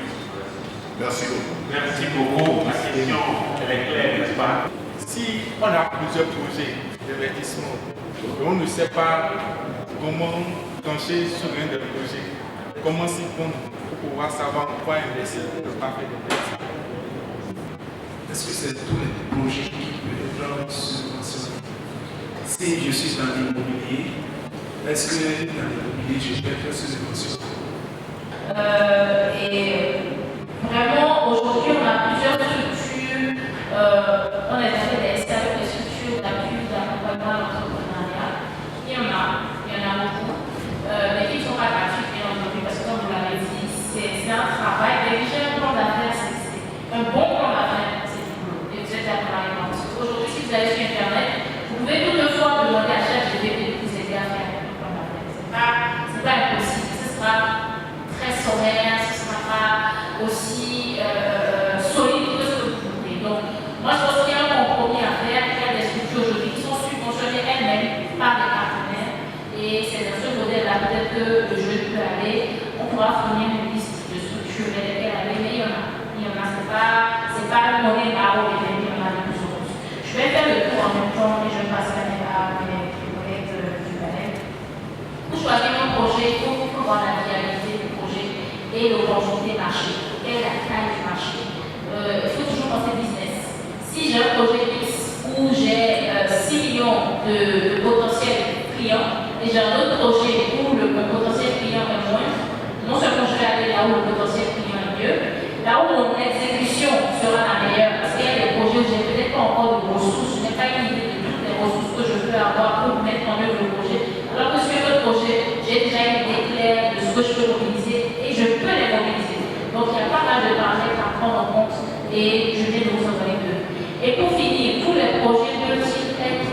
Merci beaucoup. Merci beaucoup. La question est claire, n'est-ce pas? Si on a plusieurs projets d'investissement et on ne sait pas comment trancher sur un des projets, comment s'y prendre pour pouvoir savoir quoi investir pour ne pas faire d'investissement? Est-ce que c'est tous les projets qui peuvent être subventionnés? Si je suis dans l'immobilier, est-ce que dans l'immobilier je peux faire subvention? Et vraiment, aujourd'hui, on a plusieurs structures. On a fait des structures d'appui, d'accompagnement à l'entrepreneuriat. Il y en a beaucoup, mais qui ne sont pas gratuites, bien entendu, parce que comme vous l'avez dit, c'est un travail. Rédiger un plan d'affaires, c'est un bon plan d'affaires, c'est du boulot. Et vous êtes d'accord avec moi. Parce qu'aujourd'hui, si vous allez sur Internet, vous pouvez toutefois demander à ChatGPT de vous aider à faire un plan d'affaires. C'est pas impossible. Ce sera très sommaire, ce ne sera pas aussi solide que ce que vous voulez. Donc, moi, je pense qu'il y a un compromis à faire. Il y a des structures aujourd'hui qui sont subventionnées elles-mêmes par des partenaires. Et c'est dans ce modèle-là peut-être que le jeune peut aller. On pourra fournir une liste de structures vers lesquelles aller, mais il y en a. C'est pas une monnaie par eau, mais il y en a de plus en plus. Je vais faire le tour en même temps et je passerai à mes collègues du panel. choisir un projet, il faut voir la viabilité du projet et l'opportunité marché. Quelle est la taille du marché? Il faut toujours penser business. Si j'ai un projet X où j'ai 6 millions de potentiels clients et j'ai un autre projet où le potentiel client est moins, non seulement je vais aller là où le potentiel client est mieux, là où mon exécution sera la meilleure, parce qu'il y a des projets où je n'ai peut-être pas encore de ressources, je n'ai pas une idée de toutes les ressources que je peux avoir pour mettre en œuvre le projet. Alors que sur un autre projet, j'ai déjà une idée claire de ce que je peux mobiliser et je peux les mobiliser. Donc il y a pas mal de paramètres à prendre en compte et je viens de vous en donner deux. Et pour finir,